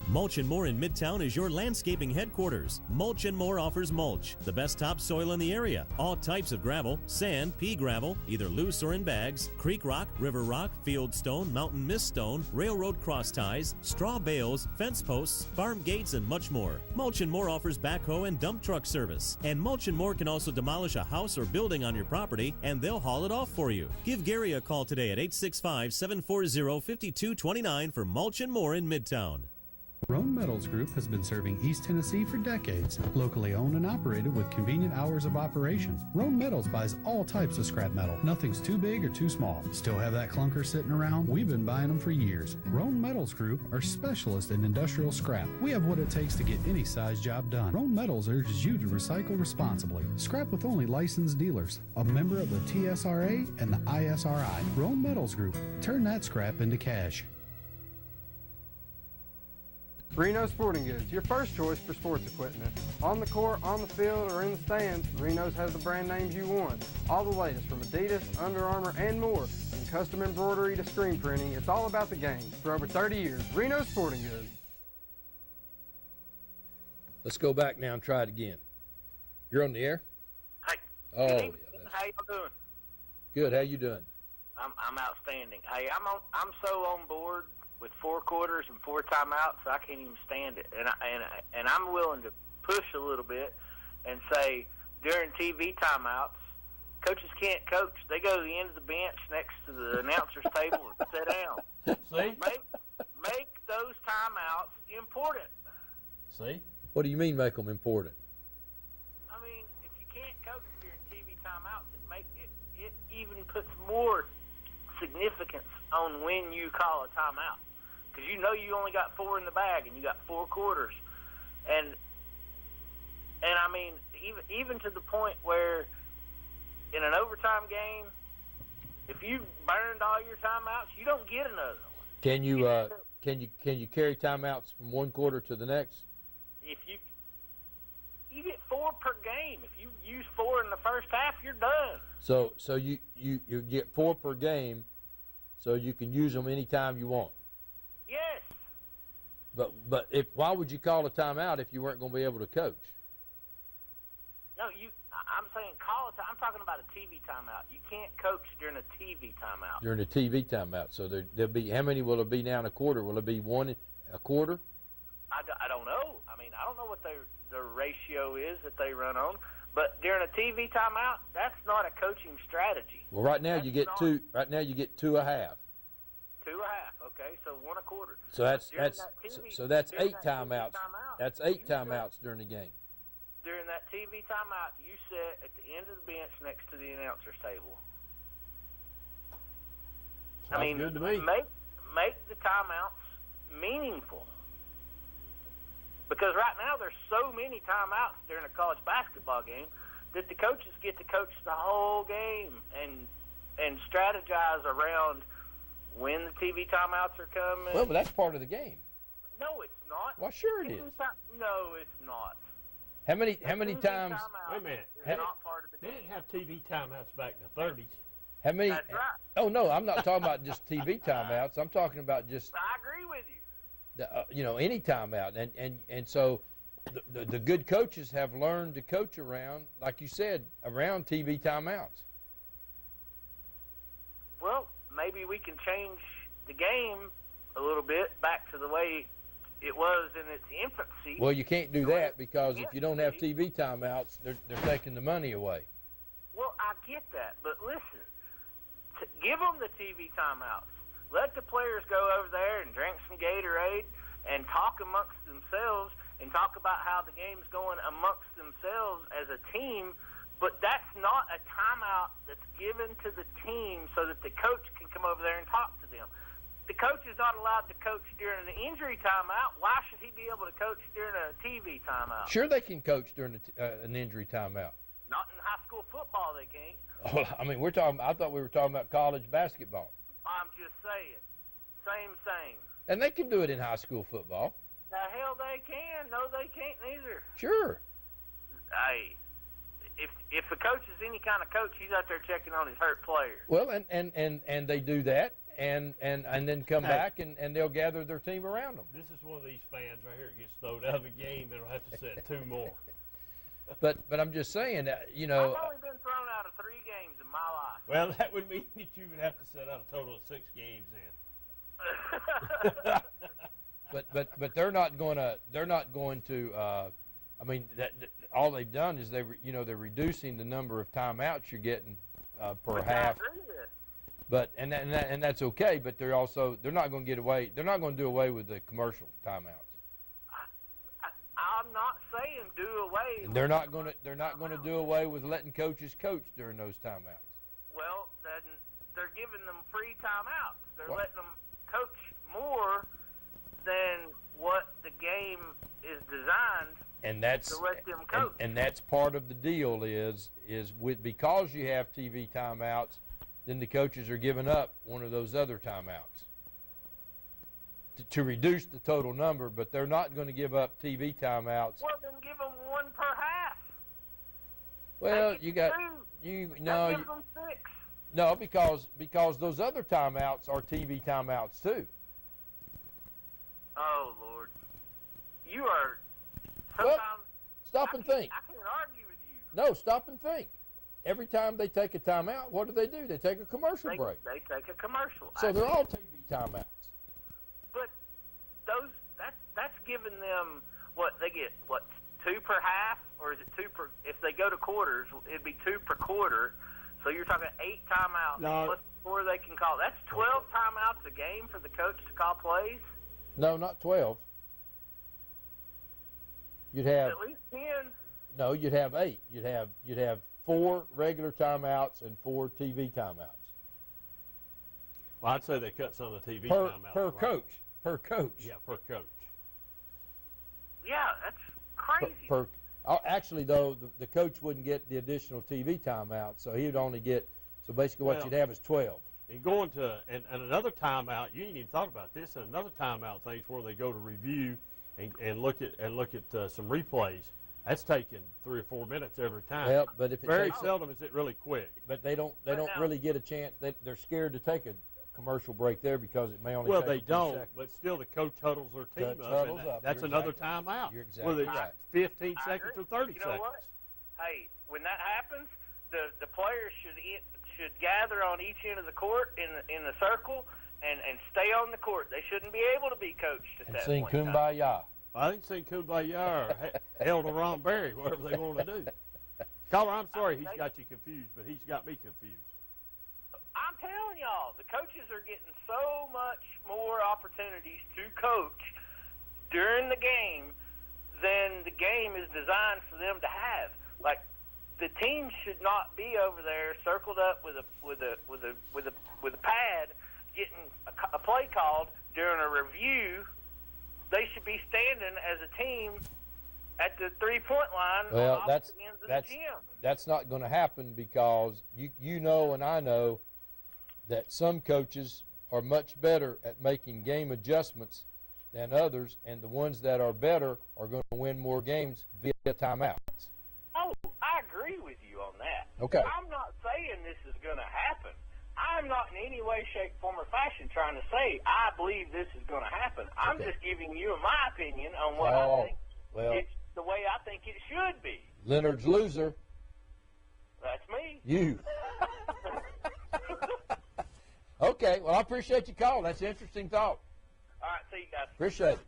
Speaker 9: Mulch & More in Midtown is your landscaping headquarters. Mulch & More offers mulch, the best topsoil in the area. All types of gravel, sand, pea gravel, either loose or in bags, creek rock, river rock, field stone, mountain mist stone, railroad cross ties, straw bales, fence posts, farm gates, and much more. Mulch & More offers backhoe and dump truck service. And Mulch & More can also demolish a house or building on your property, and they'll haul it off for you. Give Gary a call today at 865-740-5229 for Mulch & More in Midtown.
Speaker 10: Roan Metals Group has been serving East Tennessee for decades. Locally owned and operated with convenient hours of operation. Roan Metals buys all types of scrap metal. Nothing's too big or too small. Still have that clunker sitting around? We've been buying them for years. Roan Metals Group are specialists in industrial scrap. We have what it takes to get any size job done. Roan Metals urges you to recycle responsibly. Scrap with only licensed dealers. A member of the TSRA and the ISRI. Roan Metals Group. Turn that scrap into cash.
Speaker 11: Reno Sporting Goods, your first choice for sports equipment. On the court, on the field, or in the stands, Reno's has the brand names you want. All the latest from Adidas, Under Armour, and more. From custom embroidery to screen printing, it's all about the game. For over 30 years, Reno Sporting Goods.
Speaker 2: Let's go back now and try it again. You're on the air?
Speaker 12: Hi.
Speaker 2: Oh, yeah.
Speaker 12: How you doing?
Speaker 2: Good. How you doing?
Speaker 12: I'm outstanding. Hey, I'm so on board with 4 quarters and 4 timeouts, I can't even stand it. And I'm willing to push a little bit and say during TV timeouts, coaches can't coach. They go to the end of the bench next to the announcer's table and sit down.
Speaker 3: See?
Speaker 12: Make those timeouts important.
Speaker 3: See?
Speaker 2: What do you mean make them important?
Speaker 12: I mean, if you can't coach during TV timeouts, it even puts more significance on when you call a timeout. Because you know you only got 4 in the bag and you got 4 quarters. And I mean, even to the point where in an overtime game, if you burned all your timeouts, you don't get another one.
Speaker 2: Can you carry timeouts from one quarter to the next?
Speaker 12: If you get 4 per game. If you use 4 in the first half, you're done.
Speaker 2: So you get 4 per game, so you can use them anytime you want.
Speaker 12: Yes.
Speaker 2: But why would you call a timeout if you weren't going to be able to coach?
Speaker 12: No, I'm saying call it. I'm talking about a TV timeout. You can't coach during a TV timeout.
Speaker 2: During a TV timeout. So there'll be, how many will it be now in a quarter? Will it be one a quarter?
Speaker 12: I don't know. I mean, I don't know what the ratio is that they run on. But during a TV timeout, that's not a coaching strategy.
Speaker 2: Well, right now you get two. Right now you get 2.5.
Speaker 12: 2.5. Okay, so 1.25.
Speaker 2: So that's 8 timeouts. That's 8 timeouts during the game.
Speaker 12: During that TV timeout, you sit at the end of the bench next to the announcer's table.
Speaker 3: Sounds good to me.
Speaker 12: Make the timeouts meaningful. Because right now there's so many timeouts during a college basketball game that the coaches get to coach the whole game and strategize around when the TV timeouts are coming.
Speaker 2: Well, but that's part of the game.
Speaker 12: No, it's not.
Speaker 2: Well, sure it is.
Speaker 12: No, it's not.
Speaker 2: How many times?
Speaker 3: Wait a minute.
Speaker 12: Not part of the
Speaker 3: They
Speaker 12: game.
Speaker 3: didn't have TV timeouts back in the 30s.
Speaker 2: How many?
Speaker 12: That's right.
Speaker 2: Oh no, I'm not talking about just TV timeouts. I'm talking about just
Speaker 12: I agree with you.
Speaker 2: any timeout, and so the good coaches have learned to coach around, like you said, around TV timeouts.
Speaker 12: Well, maybe we can change the game a little bit back to the way it was in its infancy.
Speaker 2: Well, you can't do that because if you don't have TV timeouts, they're taking the money away.
Speaker 12: Well, I get that, but listen, give them the TV timeouts. Let the players go over there and drink some Gatorade and talk amongst themselves and talk about how the game's going amongst themselves as a team, but that's not a timeout that's given to the team so that the coach can come over there and talk to them. The coach is not allowed to coach during an injury timeout. Why should he be able to coach during a TV timeout?
Speaker 2: Sure, they can coach during an injury timeout.
Speaker 12: Not in high school football, they can't.
Speaker 2: Oh, I mean, I thought we were talking about college basketball.
Speaker 12: I'm just saying. Same.
Speaker 2: And they can do it in high school football.
Speaker 12: The hell they can. No, they can't neither.
Speaker 2: Sure.
Speaker 12: Hey, if the coach is any kind of coach, he's out there checking on his hurt players.
Speaker 2: Well, and they do that, and then come back and they'll gather their team around them.
Speaker 3: This is one of these fans right here that gets thrown out of the game. It'll have to set 2 more.
Speaker 2: But I'm just saying,
Speaker 12: I've only been thrown out of 3 games in my life.
Speaker 3: Well, that would mean that you would have to set out a total of 6 games then.
Speaker 2: but they're not going to. I mean, all they've done is they're reducing the number of timeouts you're getting per half. But and that's okay. But they're not going to get away. They're not going to do away with the commercial timeouts.
Speaker 12: I'm not saying do away.
Speaker 2: And they're not going to do away with letting coaches coach during those timeouts.
Speaker 12: Well, then they're giving them free timeouts. They're letting them coach more than what the game is designed to let them coach.
Speaker 2: And that's part of the deal is because you have TV timeouts, then the coaches are giving up one of those other timeouts to reduce the total number, but they're not going to give up TV timeouts.
Speaker 12: Well, then give them 1 per half.
Speaker 2: Well,
Speaker 12: give them 6.
Speaker 2: No, because those other timeouts are TV timeouts too.
Speaker 12: Oh, Lord. You are
Speaker 2: Well, stop and think.
Speaker 12: I can't argue with you.
Speaker 2: No, stop and think. Every time they take a timeout, what do? They take a commercial break.
Speaker 12: They take a commercial.
Speaker 2: So they're all TV timeouts.
Speaker 12: But that's giving them what they get, 2 per half, or is it 2 per? If they go to quarters, it'd be 2 per quarter. So you're talking 8 timeouts.
Speaker 3: No.
Speaker 12: Before they can call. That's 12 timeouts a game for the coach to call plays.
Speaker 2: No, not 12. You'd have
Speaker 12: At least 10.
Speaker 2: No, you'd have 8. You'd have 4 regular timeouts and 4 TV timeouts.
Speaker 3: Well, I'd say they cut some of the TV
Speaker 2: per
Speaker 3: timeouts.
Speaker 2: per coach. Per coach.
Speaker 3: Yeah, per coach.
Speaker 12: Yeah, that's crazy.
Speaker 2: Actually, though, the coach wouldn't get the additional TV timeout, so he would only get. So basically, what you'd have is 12.
Speaker 3: And going to and another timeout, you ain't even thought about this. And another timeout things where they go to review and look at some replays. That's taking 3 or 4 minutes every time.
Speaker 2: Well, but if
Speaker 3: very seldom is it really quick.
Speaker 2: But they don't really get a chance. They're scared to take a commercial break there because it may only
Speaker 3: Well,
Speaker 2: take
Speaker 3: they
Speaker 2: a few
Speaker 3: don't,
Speaker 2: seconds.
Speaker 3: but still the coach huddles their team
Speaker 2: Coach
Speaker 3: up.
Speaker 2: huddles
Speaker 3: And
Speaker 2: up.
Speaker 3: that's
Speaker 2: You're
Speaker 3: another
Speaker 2: exactly-
Speaker 3: timeout.
Speaker 2: you're exactly
Speaker 3: whether it's
Speaker 2: right.
Speaker 3: 15
Speaker 12: I
Speaker 3: seconds
Speaker 12: agree.
Speaker 3: or 30
Speaker 12: You know
Speaker 3: seconds.
Speaker 12: what? Hey, when that happens, the players should gather on each end of the court in the circle and stay on the court. They shouldn't be able to be coached at
Speaker 2: And
Speaker 12: that
Speaker 2: sing
Speaker 12: point in time.
Speaker 2: Kumbaya.
Speaker 3: I think sing Kumbaya or Hell to Ron Berry, whatever they want to do. Caller, I'm sorry he's got you confused, but he's got me confused.
Speaker 12: I'm telling y'all, the coaches are getting so much more opportunities to coach during the game than the game is designed for them to have. Like, the team should not be over there circled up with a pad getting a play called during a review. They should be standing as a team at the 3-point line
Speaker 2: Well,
Speaker 12: on
Speaker 2: that's
Speaker 12: opposite ends of
Speaker 2: that's
Speaker 12: the gym.
Speaker 2: that's not going to happen because you know and I know that some coaches are much better at making game adjustments than others, and the ones that are better are going to win more games via timeouts.
Speaker 12: Oh, I agree with you on that.
Speaker 2: Okay.
Speaker 12: I'm not saying this is going to happen. I'm not in any way, shape, form, or fashion trying to say I believe this is going to happen. I'm
Speaker 2: Okay.
Speaker 12: just giving you my opinion on what
Speaker 2: Oh,
Speaker 12: I think
Speaker 2: well.
Speaker 12: it's the way I think it should be.
Speaker 2: Leonard's loser.
Speaker 12: That's me.
Speaker 2: You. Okay. Well, I appreciate your call. That's an interesting thought.
Speaker 12: All right, see you guys.
Speaker 2: Appreciate it.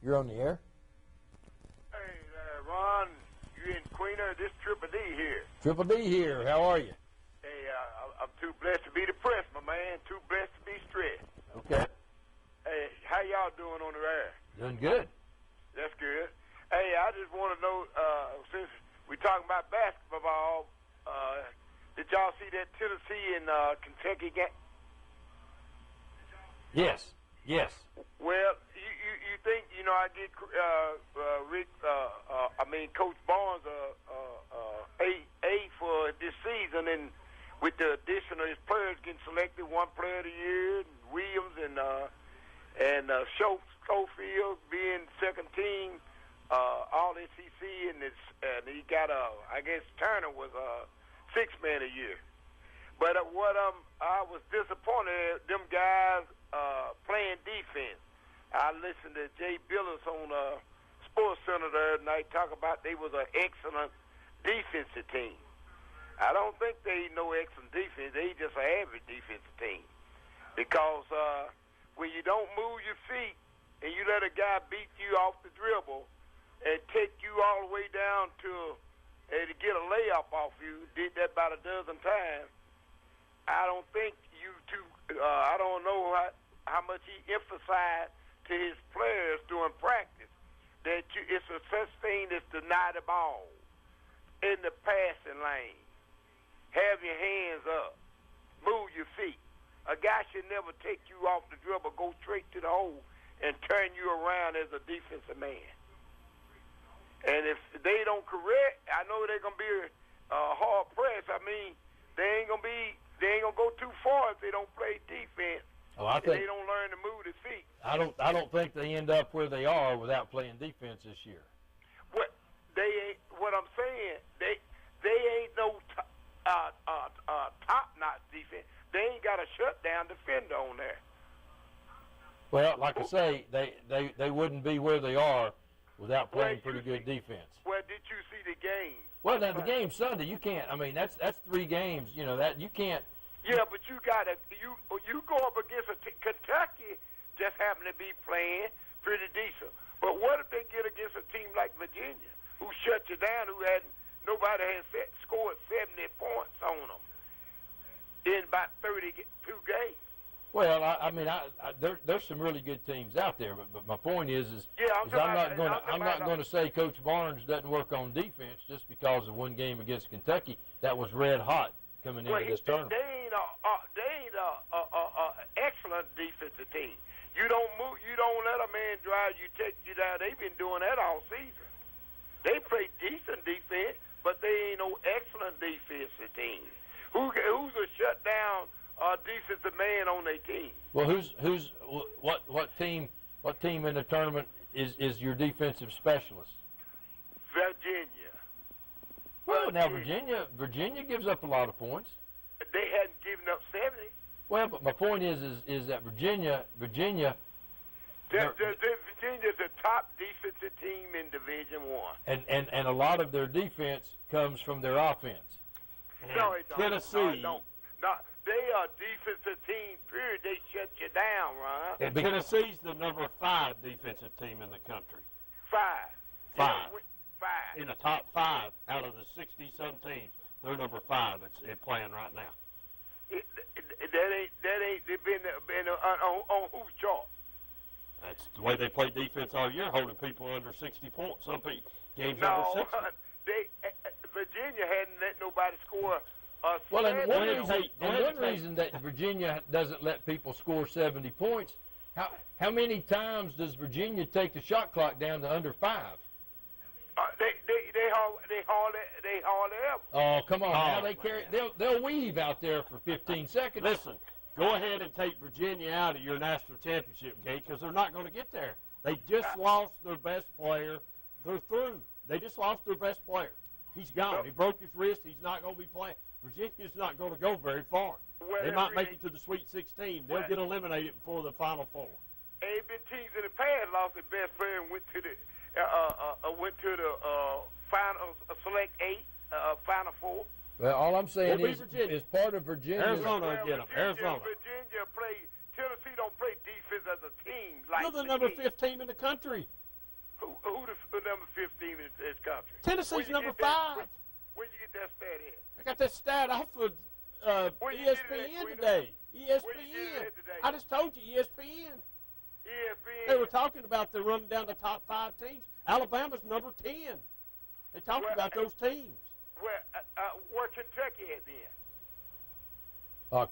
Speaker 2: You're on the air.
Speaker 13: Hey, Ron, you in Queener? This Triple D here.
Speaker 2: Triple D here. How are you?
Speaker 13: Hey, I'm too blessed to be depressed, my man. Too blessed to be stressed.
Speaker 2: Okay.
Speaker 13: Hey, how y'all doing on the air?
Speaker 2: Doing good.
Speaker 13: That's good. Hey, I just want to know, since we're talking about basketball, did y'all see that Tennessee and Kentucky game?
Speaker 2: Yes. Yes.
Speaker 13: Well, you think, I get Coach Barnes A for this season, and with the addition of his players getting selected, one player of the year, and Williams and Schofield being second team, all SEC, and he got I guess Turner was sixth man a year. But I was disappointed at them guys playing defense. I listened to Jay Billis on Sports Center the other night talk about they was an excellent defensive team. I don't think they no excellent defense. They just an average defensive team. Because when you don't move your feet and you let a guy beat you off the dribble and take you all the way down to get a layup off you, did that about a dozen times, I don't think you two, I don't know how much he emphasized to his players during practice that it's a such thing as deny the ball in the passing lane. Have your hands up. Move your feet. A guy should never take you off the dribble, go straight to the hole, and turn you around as a defensive man. And if they don't correct, I know they're going to be hard pressed. I mean, they ain't going to go too far if they don't play defense.
Speaker 2: Oh, I
Speaker 13: and
Speaker 2: think
Speaker 13: they don't learn to move their feet.
Speaker 2: I don't think they end up where they are without playing defense this year.
Speaker 13: What I'm saying, they ain't no top-notch defense. They ain't got a shutdown defender on there.
Speaker 2: Well, like I say, they wouldn't be where they are without playing pretty good defense.
Speaker 13: Well, did you see the game?
Speaker 2: Well, now the game Sunday, you can't. I mean, that's 3 games. That you can't.
Speaker 13: Yeah, but you go up against Kentucky. Just happen to be playing pretty decent. But what if they get against a team like Virginia, who shut you down, nobody has scored 70 points on them in about 32 games?
Speaker 2: Well, I mean, there's some really good teams out there, but my point is I'm not going to say Coach Barnes doesn't work on defense just because of one game against Kentucky that was red hot coming into this tournament.
Speaker 13: They ain't a excellent defensive team. You don't move. You don't let a man drive you, take you down. They've been doing that all season. They play decent defense, but they ain't no excellent defensive team. Who's a shutdown defensive man on their team?
Speaker 2: Well, what team in the tournament is your defensive specialist?
Speaker 13: Virginia.
Speaker 2: Well, now Virginia gives up a lot of points.
Speaker 13: They hadn't given up 70.
Speaker 2: Well, but my point is that Virginia,
Speaker 13: Virginia's the top defensive team in Division I.
Speaker 2: and a lot of their defense comes from their offense.
Speaker 13: No, it don't.
Speaker 5: Tennessee.
Speaker 13: No, it don't. No, they are a defensive team, period. They shut you down, Ron.
Speaker 5: And Tennessee's the number 5 defensive team in the country.
Speaker 13: 5.
Speaker 5: 5.
Speaker 13: 5.
Speaker 5: In the top 5 out of the 60-some teams, they're number 5 that's playing right now.
Speaker 13: That ain't been on whose chart?
Speaker 5: That's the way they play defense all year, holding people under 60 points. Some games
Speaker 13: No,
Speaker 5: over 60.
Speaker 13: Virginia hadn't let nobody score.
Speaker 2: Well, and one reason that Virginia doesn't let people score 70 points, how many times does Virginia take the shot clock down to under 5?
Speaker 13: They hardly ever.
Speaker 2: Oh, come on! Now they carry. They'll weave out there for 15 seconds.
Speaker 5: Listen, go ahead and take Virginia out of your national championship game because they're not going to get there. They just lost their best player. They're through. They just lost their best player. He's gone. He broke his wrist. He's not going to be playing. Virginia's not going to go very far. They might make it to the Sweet 16. They'll get eliminated before the Final Four.
Speaker 13: Ain't been teams in the past lost their best player and went to the final select 8, Final Four.
Speaker 2: Well, all I'm saying is part of Virginia.
Speaker 5: Arizona will get them. Arizona.
Speaker 13: Virginia play. Tennessee don't play defense as a team. Like
Speaker 5: You're the number 15 in the country.
Speaker 13: Who the number 15 in this country?
Speaker 5: Tennessee's number 5.
Speaker 13: Where'd you get that stat at?
Speaker 5: I got that stat off of ESPN today. ESPN. I just told you, ESPN.
Speaker 13: ESPN.
Speaker 5: They were talking about they're running down the top 5 teams. Alabama's number 10. They talked about those teams.
Speaker 13: Where Kentucky at then?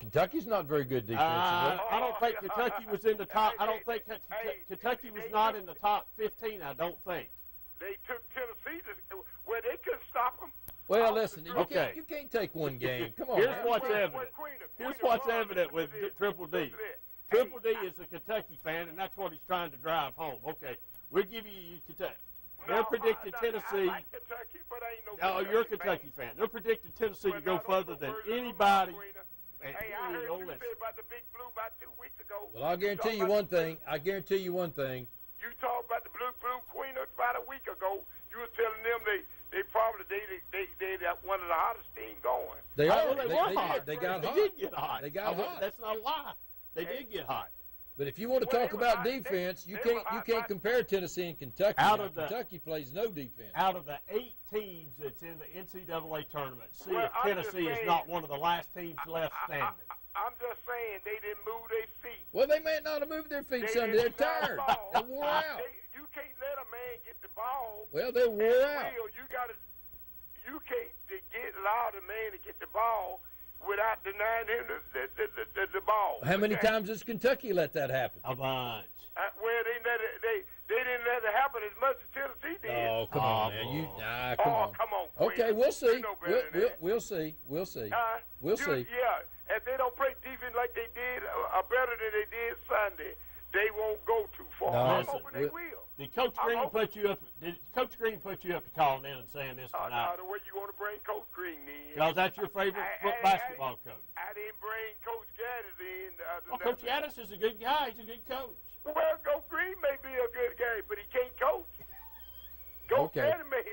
Speaker 2: Kentucky's not very good defensively.
Speaker 5: I don't think Kentucky was in the top. I don't think Kentucky was not in the top 15. I don't think.
Speaker 13: They took Tennessee where they couldn't stop them.
Speaker 2: Well, listen, you can't take one game. Come on.
Speaker 5: Here's what's evident. Here's what's evident with Triple D. Triple D is a Kentucky fan, and that's what he's trying to drive home. Okay, we'll give you Kentucky. They're predicting Tennessee.
Speaker 13: I like Kentucky, but I ain't no
Speaker 5: you're a Kentucky fan. They're predicting Tennessee to go further than anybody.
Speaker 13: Hey, I heard you say about the Big Blue about 2 weeks ago.
Speaker 2: Well, I'll guarantee you one thing.
Speaker 13: You talked about the Blue Queen about a week ago. You were telling them they probably one of the hottest teams going.
Speaker 2: They are.
Speaker 5: They were hot.
Speaker 2: They got hot.
Speaker 5: They did get hot.
Speaker 2: They got hot.
Speaker 5: That's not a lie. They did get hot.
Speaker 2: But if you want to talk about defense, you can't compare Tennessee and Kentucky. Kentucky plays no defense.
Speaker 5: Out of the 8 teams that's in the NCAA tournament, see if Tennessee is not one of the last teams left standing.
Speaker 13: I'm just saying they didn't move their feet.
Speaker 2: Well, they may not have moved their feet Sunday. They're tired. They wore out.
Speaker 13: You can't let a man get the ball.
Speaker 2: Well, they wore out.
Speaker 13: You can't allow the man to get the ball without denying him the ball.
Speaker 2: How many times has Kentucky let that happen?
Speaker 5: A bunch.
Speaker 13: Well, they didn't let it happen as much as Tennessee did.
Speaker 2: Oh, come on, man. Come on.
Speaker 13: Come on.
Speaker 2: Okay, we'll see. We'll see. We'll see. We'll see.
Speaker 13: Yeah, if they don't play defense like they did, or better than they did Sunday, they won't go too far. I'm hoping they will.
Speaker 5: Did Coach Green put you up? Did Coach Green put you up to calling in and saying this tonight?
Speaker 13: The way you want to bring Coach Green in.
Speaker 5: Because that's your favorite basketball coach.
Speaker 13: I didn't bring Coach Gaddis in.
Speaker 5: Coach Gaddis is a good guy. He's a good coach.
Speaker 13: Well, Coach Green may be a good guy, but he can't coach. Coach Gaddis may.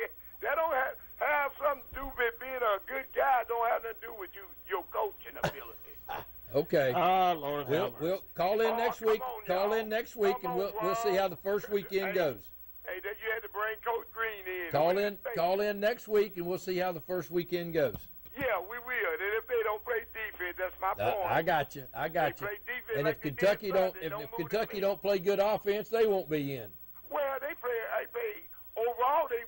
Speaker 13: That don't have something to do with being a good guy. Don't have nothing to do with your coaching ability.
Speaker 2: Okay.
Speaker 5: Lord,
Speaker 2: we'll call in next week. Call in next week, and we'll see how the first weekend goes.
Speaker 13: Hey, then you had to bring Coach Green in.
Speaker 2: Call in next week, and we'll see how the first weekend goes.
Speaker 13: Yeah, we will. And if they don't play defense, that's my point.
Speaker 2: I got you. And if Kentucky don't play good offense, they won't be in.
Speaker 13: Well, they play. Overall, they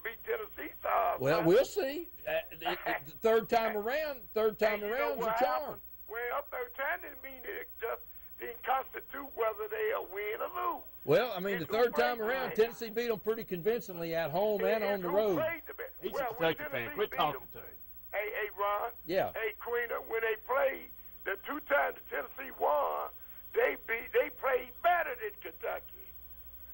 Speaker 13: beat Tennessee.
Speaker 2: Well, we'll see. The third time around, is a charm.
Speaker 13: Well, third time didn't mean it just didn't constitute whether they'll win or lose.
Speaker 2: Well, I mean, the third time around, Tennessee beat them pretty convincingly at home and on the road.
Speaker 5: He's a Kentucky fan. Quit talking to him.
Speaker 13: Hey, Ron.
Speaker 2: Yeah.
Speaker 13: Hey, Queena, when they played, the 2 times that Tennessee won, they played better than Kentucky.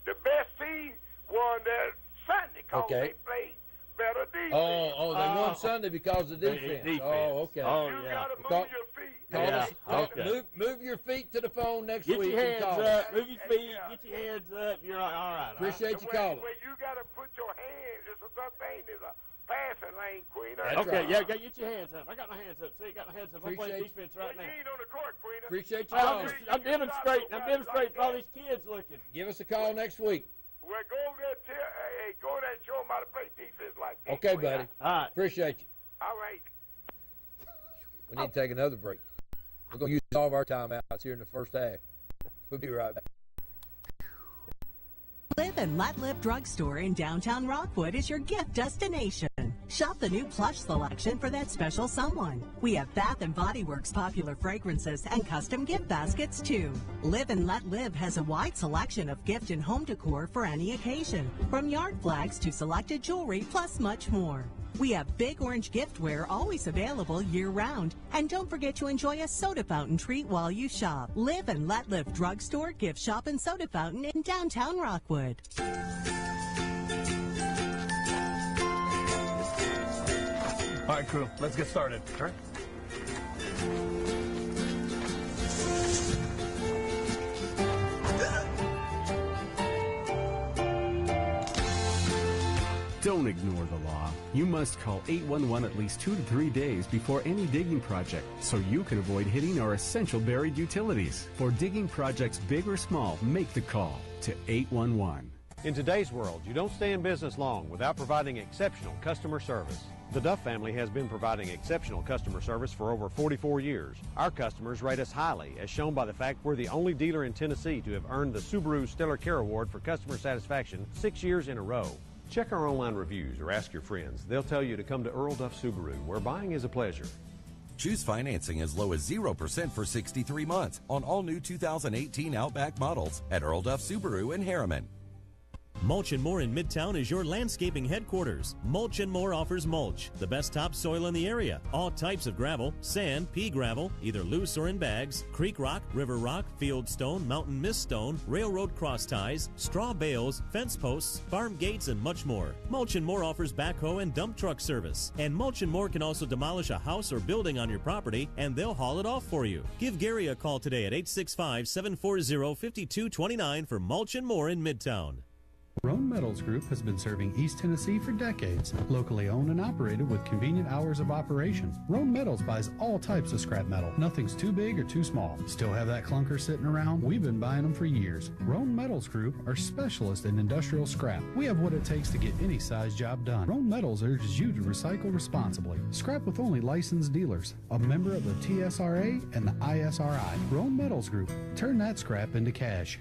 Speaker 13: The best team won that Sunday because they played better defense.
Speaker 2: Oh, they won Sunday because of defense. Oh, okay.
Speaker 5: Oh,
Speaker 13: you
Speaker 5: yeah.
Speaker 13: got to move your feet.
Speaker 2: Call us.
Speaker 5: Okay.
Speaker 2: Move your feet to the phone next
Speaker 5: Get
Speaker 2: week.
Speaker 5: your
Speaker 2: and
Speaker 5: hands
Speaker 2: call
Speaker 5: up.
Speaker 2: us.
Speaker 5: Move your feet. Get your hands up. You're all right.
Speaker 2: Appreciate you calling.
Speaker 13: Where you got to put your hands, it's a good thing, there's a passing lane, Queen.
Speaker 5: Okay, yeah, get your hands up. I got my hands up. See, got my hands up. I'm playing defense right now.
Speaker 13: You ain't on the court, Queen.
Speaker 2: Appreciate you calling.
Speaker 5: I'm demonstrating. I'm demonstrating for all these kids looking.
Speaker 2: Give us a call next week.
Speaker 13: Well, go over there, go over there and show them how to play defense like that.
Speaker 2: Okay,
Speaker 13: Queen.
Speaker 2: buddy.
Speaker 5: All right.
Speaker 2: Appreciate you.
Speaker 13: All right.
Speaker 2: We need to take another break. We're going to use all of our timeouts here in the first half. We'll be right back.
Speaker 4: Live and Let Live Drugstore in downtown Rockwood is your gift destination. Shop the new plush selection for that special someone. We have Bath & Body Works popular fragrances and custom gift baskets too. Live and Let Live has a wide selection of gift and home decor for any occasion, from yard flags to selected jewelry plus much more. We have Big Orange giftware always available year-round. And don't forget to enjoy a soda fountain treat while you shop. Live and Let Live Drugstore, Gift Shop, and Soda Fountain in downtown Rockwood.
Speaker 14: All right, crew, let's get started. Sure.
Speaker 6: Don't ignore the law. You must call 811 at least 2 to 3 days before any digging project so you can avoid hitting our essential buried utilities. For digging projects big or small, make the call to 811.
Speaker 7: In today's world, you don't stay in business long without providing exceptional customer service. The Duff family has been providing exceptional customer service for over 44 years. Our customers rate us highly, as shown by the fact we're the only dealer in Tennessee to have earned the Subaru Stellar Care Award for customer satisfaction 6 years in a row. Check our online reviews or ask your friends. They'll tell you to come to Earl Duff Subaru, where buying is a pleasure.
Speaker 8: Choose financing as low as 0% for 63 months on all new 2018 Outback models at Earl Duff Subaru in Harriman.
Speaker 9: Mulch & More in Midtown is your landscaping headquarters. Mulch & More offers mulch, the best topsoil in the area. All types of gravel, sand, pea gravel, either loose or in bags, creek rock, river rock, field stone, mountain mist stone, railroad cross ties, straw bales, fence posts, farm gates, and much more. Mulch & More offers backhoe and dump truck service. And Mulch & More can also demolish a house or building on your property, and they'll haul it off for you. Give Gary a call today at 865-740-5229 for Mulch & More in Midtown.
Speaker 10: Roan Metals Group has been serving East Tennessee for decades. Locally owned and operated with convenient hours of operation. Roan Metals buys all types of scrap metal. Nothing's too big or too small. Still have that clunker sitting around? We've been buying them for years. Roan Metals Group are specialists in industrial scrap. We have what it takes to get any size job done. Roan Metals urges you to recycle responsibly. Scrap with only licensed dealers. A member of the TSRA and the ISRI. Roan Metals Group. Turn that scrap into cash.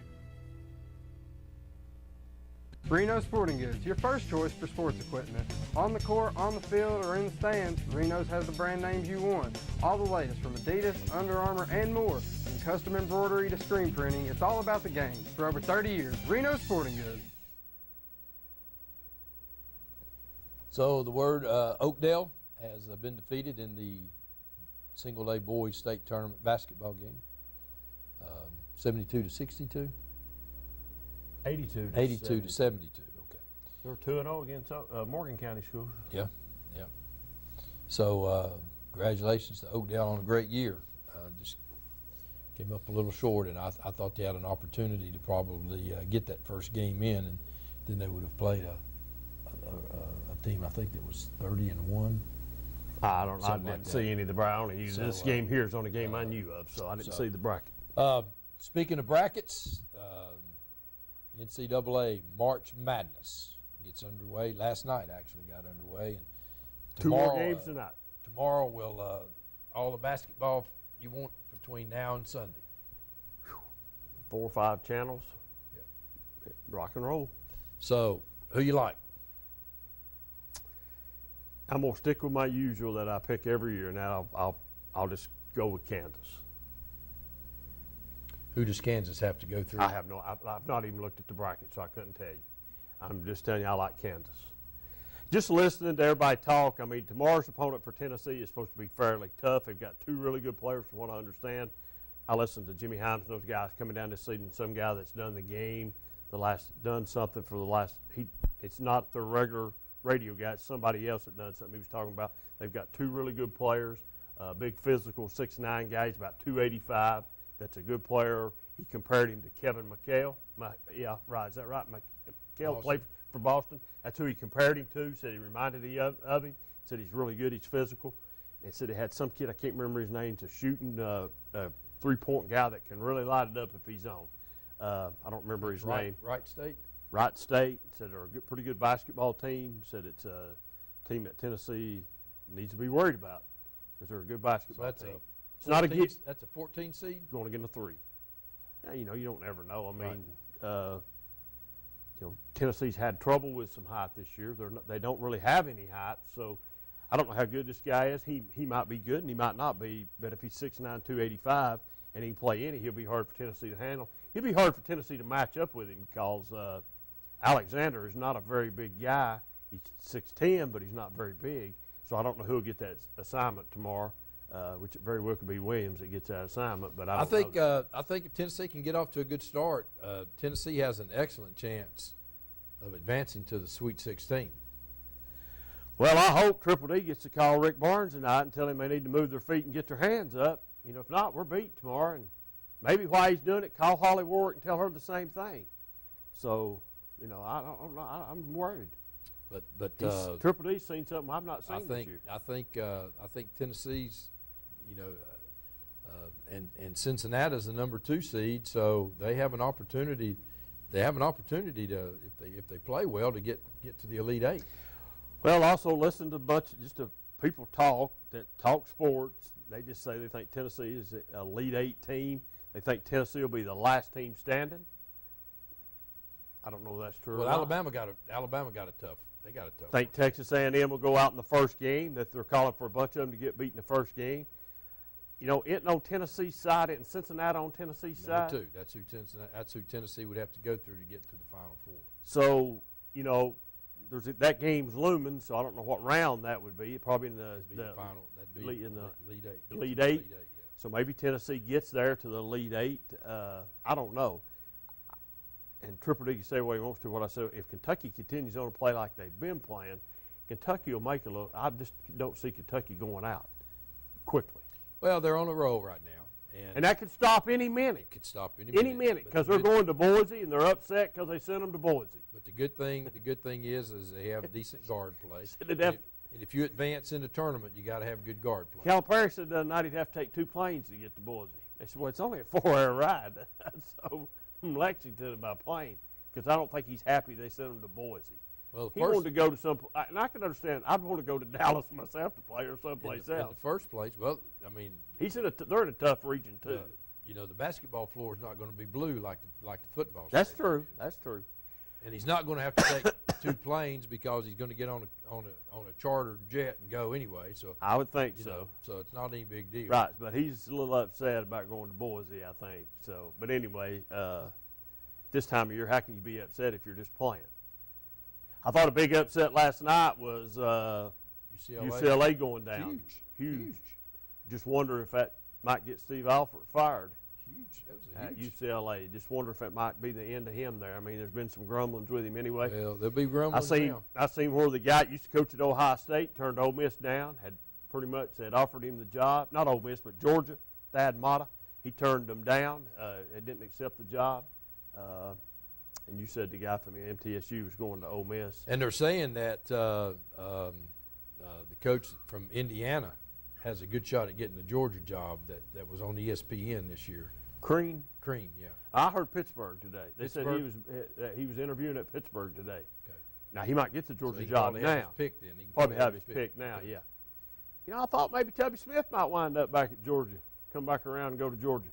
Speaker 11: Reno Sporting Goods, your first choice for sports equipment. On the court, on the field, or in the stands, Reno's has the brand names you want. All the latest from Adidas, Under Armour, and more. From custom embroidery to screen printing, it's all about the game. For over 30 years, Reno Sporting Goods.
Speaker 2: So the word Oakdale has been defeated in the single A boys state tournament basketball game, 72-62.
Speaker 3: 82
Speaker 2: to 72. Okay.
Speaker 3: They're 2-0 against Morgan County School.
Speaker 2: Yeah, yeah. So congratulations to Oakdale on a great year. Just came up a little short, and I thought they had an opportunity to probably get that first game in, and then they would have played a team I think that was 30-1.
Speaker 3: I didn't see any of the bracket. This game here is on a game I knew of, so I didn't see the bracket.
Speaker 2: Speaking of brackets. NCAA March Madness gets underway. Last night actually got underway. And tomorrow,
Speaker 3: 2 more games tonight.
Speaker 2: Tomorrow will all the basketball you want between now and Sunday.
Speaker 3: 4 or 5 channels.
Speaker 2: Yep.
Speaker 3: Rock and roll.
Speaker 2: So who you like?
Speaker 3: I'm gonna stick with my usual that I pick every year. Now I'll just go with Kansas.
Speaker 2: Who does Kansas have to go through?
Speaker 3: I've not even looked at the bracket, so I couldn't tell you. I'm just telling you I like Kansas. Just listening to everybody talk, I mean, tomorrow's opponent for Tennessee is supposed to be fairly tough. They've got 2 really good players from what I understand. I listened to Jimmy Himes and those guys coming down this season, some guy that's done the game, done something for the last, it's not the regular radio guy, it's somebody else that done something he was talking about. They've got 2 really good players.
Speaker 5: Big physical, 6'9" guy. He's about 285. That's a good player. He compared him to Kevin McHale. Yeah, right. Is that right? McHale played for Boston. That's who he compared him to. Said he reminded of him. Said he's really good. He's physical. And said he had some kid, I can't remember his name, to shooting three-point guy that can really light it up if he's on. I don't remember his name.
Speaker 2: Wright State?
Speaker 5: Wright State. Said they're a pretty good basketball team. Said it's a team that Tennessee needs to be worried about because they're a good basketball team. It's not a good.
Speaker 2: That's a 14 seed?
Speaker 5: Going to get a 3. Now, you don't ever know. I mean, Tennessee's had trouble with some height this year. They don't really have any height, so I don't know how good this guy is. He might be good and he might not be, but if he's 6'9", 285 and he can play any, he'll be hard for Tennessee to handle. He'll be hard for Tennessee to match up with him because Alexander is not a very big guy. He's 6'10", but he's not very big, so I don't know who'll get that assignment tomorrow, which it very well could be Williams that gets that assignment. But I think
Speaker 2: if Tennessee can get off to a good start, Tennessee has an excellent chance of advancing to the Sweet 16.
Speaker 5: Well, I hope Triple D gets to call Rick Barnes tonight and tell him they need to move their feet and get their hands up. If not, we're beat tomorrow. And maybe while he's doing it, call Holly Warwick and tell her the same thing. So, I'm worried.
Speaker 2: But
Speaker 5: Triple D's seen something I've not seen this year.
Speaker 2: I think Tennessee's, and Cincinnati's the number 2 seed, so they have an opportunity. They have an opportunity to, if they play well, to get to the Elite 8.
Speaker 5: Well, also listen to a bunch of people that talk sports. They just say they think Tennessee is an Elite 8 team. They think Tennessee will be the last team standing. I don't know if that's true.
Speaker 2: Well,
Speaker 5: or not.
Speaker 2: Alabama got a tough. They got a tough.
Speaker 5: Think Texas A&M will go out in the first game. That they're calling for a bunch of them to get beat in the first game. It on Tennessee's side and Cincinnati on Tennessee's side.
Speaker 2: Number 2. That's who Tennessee would have to go through to get to the Final Four.
Speaker 5: So that game's looming. So I don't know what round that would be. Probably in the
Speaker 2: final. That'd be
Speaker 5: in the
Speaker 2: Elite 8.
Speaker 5: Elite 8. Yeah. So maybe Tennessee gets there to the Elite 8. I don't know. And Triple D can say what he wants to. What I said, if Kentucky continues on to play like they've been playing, Kentucky will make a little. I just don't see Kentucky going out quickly.
Speaker 2: Well, they're on a roll right now,
Speaker 5: and that could stop any minute.
Speaker 2: It could stop any minute
Speaker 5: because they're going to Boise and they're upset because they sent them to Boise.
Speaker 2: But the good thing is they have decent guard play.
Speaker 5: And
Speaker 2: if you advance in the tournament, you got to have good guard play.
Speaker 5: Calipari said the other night he'd have to take 2 planes to get to Boise. They said, well, it's only a 4-hour ride. So from Lexington by plane, because I don't think he's happy they sent him to Boise.
Speaker 2: Well,
Speaker 5: he wanted to go to some, and I can understand. I'd want to go to Dallas myself to play or someplace else.
Speaker 2: In the first place, well, I mean,
Speaker 5: they're in a tough region too.
Speaker 2: The basketball floor is not going to be blue like the football.
Speaker 5: That's true. That's true.
Speaker 2: And he's not going to have to take 2 planes because he's going to get on a chartered jet and go anyway. So
Speaker 5: I would think so.
Speaker 2: So it's not any big deal.
Speaker 5: Right, but he's a little upset about going to Boise, I think. So, but anyway, this time of year, how can you be upset if you're just playing? I thought a big upset last night was UCLA going down. Huge. Just wonder if that might get Steve Alford fired.
Speaker 2: Huge. That was
Speaker 5: at UCLA. Just wonder if it might be the end of him there. I mean, there's been some grumblings with him anyway.
Speaker 2: Well, there'll be grumblings now.
Speaker 5: I seen where the guy used to coach at Ohio State, turned Ole Miss down, had pretty much had offered him the job. Not Ole Miss, but Georgia, Thad Matta. He turned them down. He didn't accept the job. And you said the guy from MTSU was going to Ole Miss.
Speaker 2: And they're saying that the coach from Indiana has a good shot at getting the Georgia job that was on ESPN this year.
Speaker 5: Crean,
Speaker 2: yeah.
Speaker 5: I heard Pittsburgh today. They said he was interviewing at Pittsburgh today.
Speaker 2: Okay.
Speaker 5: Now he might get the Georgia job now.
Speaker 2: Have his pick then.
Speaker 5: He can probably have his pick now. Okay. Yeah. I thought maybe Tubby Smith might wind up back at Georgia, come back around and go to Georgia.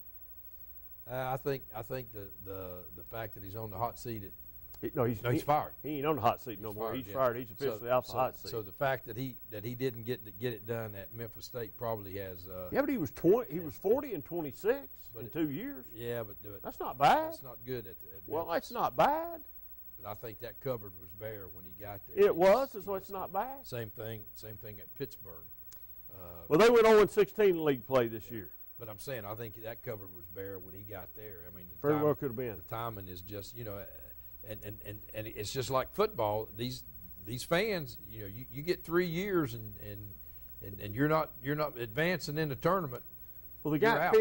Speaker 2: I think the fact that he's on the hot seat
Speaker 5: he's
Speaker 2: fired.
Speaker 5: He ain't on the hot seat no more. He's fired. He's officially off the hot seat.
Speaker 2: So the fact that he didn't get it done at Memphis State probably has.
Speaker 5: But he was 40 and 26 in 2 years.
Speaker 2: Yeah, but
Speaker 5: that's not bad.
Speaker 2: That's not good at
Speaker 5: well,
Speaker 2: Memphis.
Speaker 5: that's not bad.
Speaker 2: But I think that cupboard was bare when he got there.
Speaker 5: It was, so it's not bad.
Speaker 2: Same thing at Pittsburgh.
Speaker 5: Well, they went 0-16 in league play this year.
Speaker 2: But I'm saying I think that cupboard was bare when he got there. I mean,
Speaker 5: very well could have been.
Speaker 2: The timing is just and it's just like football. These fans, you get 3 years and and you're not advancing in the tournament.
Speaker 5: Well, the
Speaker 2: you're
Speaker 5: guy
Speaker 2: out.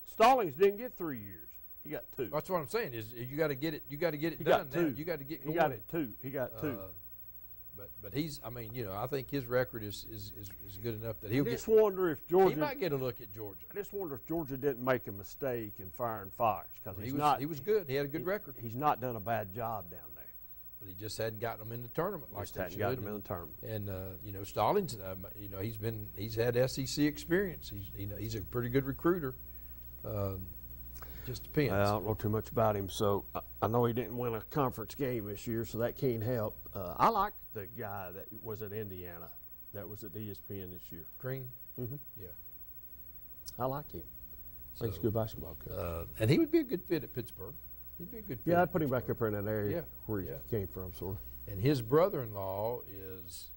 Speaker 5: Stallings didn't get 3 years. He got 2.
Speaker 2: That's what I'm saying. Is you got to get it. You got to get it
Speaker 5: He
Speaker 2: done
Speaker 5: got 2.
Speaker 2: now. You got to get.
Speaker 5: He got it 2. He got 2.
Speaker 2: But he's. I mean, I think his record is good enough that he'll
Speaker 5: I just
Speaker 2: get.
Speaker 5: wonder if Georgia.
Speaker 2: He might get a look at Georgia.
Speaker 5: I just wonder if Georgia didn't make a mistake in firing Fox because
Speaker 2: He was good. He had a good record.
Speaker 5: He's not done a bad job down there.
Speaker 2: But he just hadn't gotten them in the tournament like
Speaker 5: Just
Speaker 2: they
Speaker 5: hadn't
Speaker 2: should.
Speaker 5: gotten them in the tournament.
Speaker 2: And Stallings, he's had SEC experience. He's a pretty good recruiter. Just depends.
Speaker 5: I don't know too much about him, so I know he didn't win a conference game this year, so that can't help. I like the guy that was at Indiana, that was at ESPN this year.
Speaker 2: Crean.
Speaker 5: Mm-hmm.
Speaker 2: Yeah.
Speaker 5: I like him. I think he's a good basketball coach.
Speaker 2: And he would be a good fit at Pittsburgh. He'd be a good fit.
Speaker 5: Yeah,
Speaker 2: at
Speaker 5: I'd put him back
Speaker 2: Pittsburgh.
Speaker 5: up in that area
Speaker 2: Yeah,
Speaker 5: where he
Speaker 2: yeah.
Speaker 5: came from, sort of.
Speaker 2: And his brother-in-law is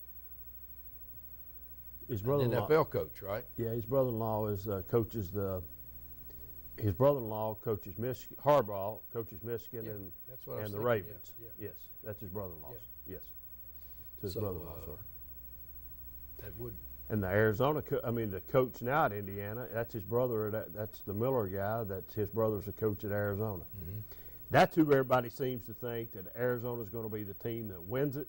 Speaker 5: His
Speaker 2: an
Speaker 5: brother-in-law,
Speaker 2: NFL coach, right?
Speaker 5: yeah, his brother-in-law is coaches the. His brother-in-law coaches Michigan. Harbaugh coaches Michigan
Speaker 2: Yeah,
Speaker 5: and
Speaker 2: that's what I was
Speaker 5: the
Speaker 2: thinking,
Speaker 5: Ravens.
Speaker 2: yeah.
Speaker 5: Yes, that's his brother-in-law's. Yes, to his
Speaker 2: So,
Speaker 5: brother-in-law. Sorry.
Speaker 2: That would.
Speaker 5: And the Arizona, the coach now at Indiana, that's his brother. That's the Miller guy. That's his brother's a coach at Arizona.
Speaker 2: Mm-hmm.
Speaker 5: That's who everybody seems to think that Arizona's going to be the team that wins it,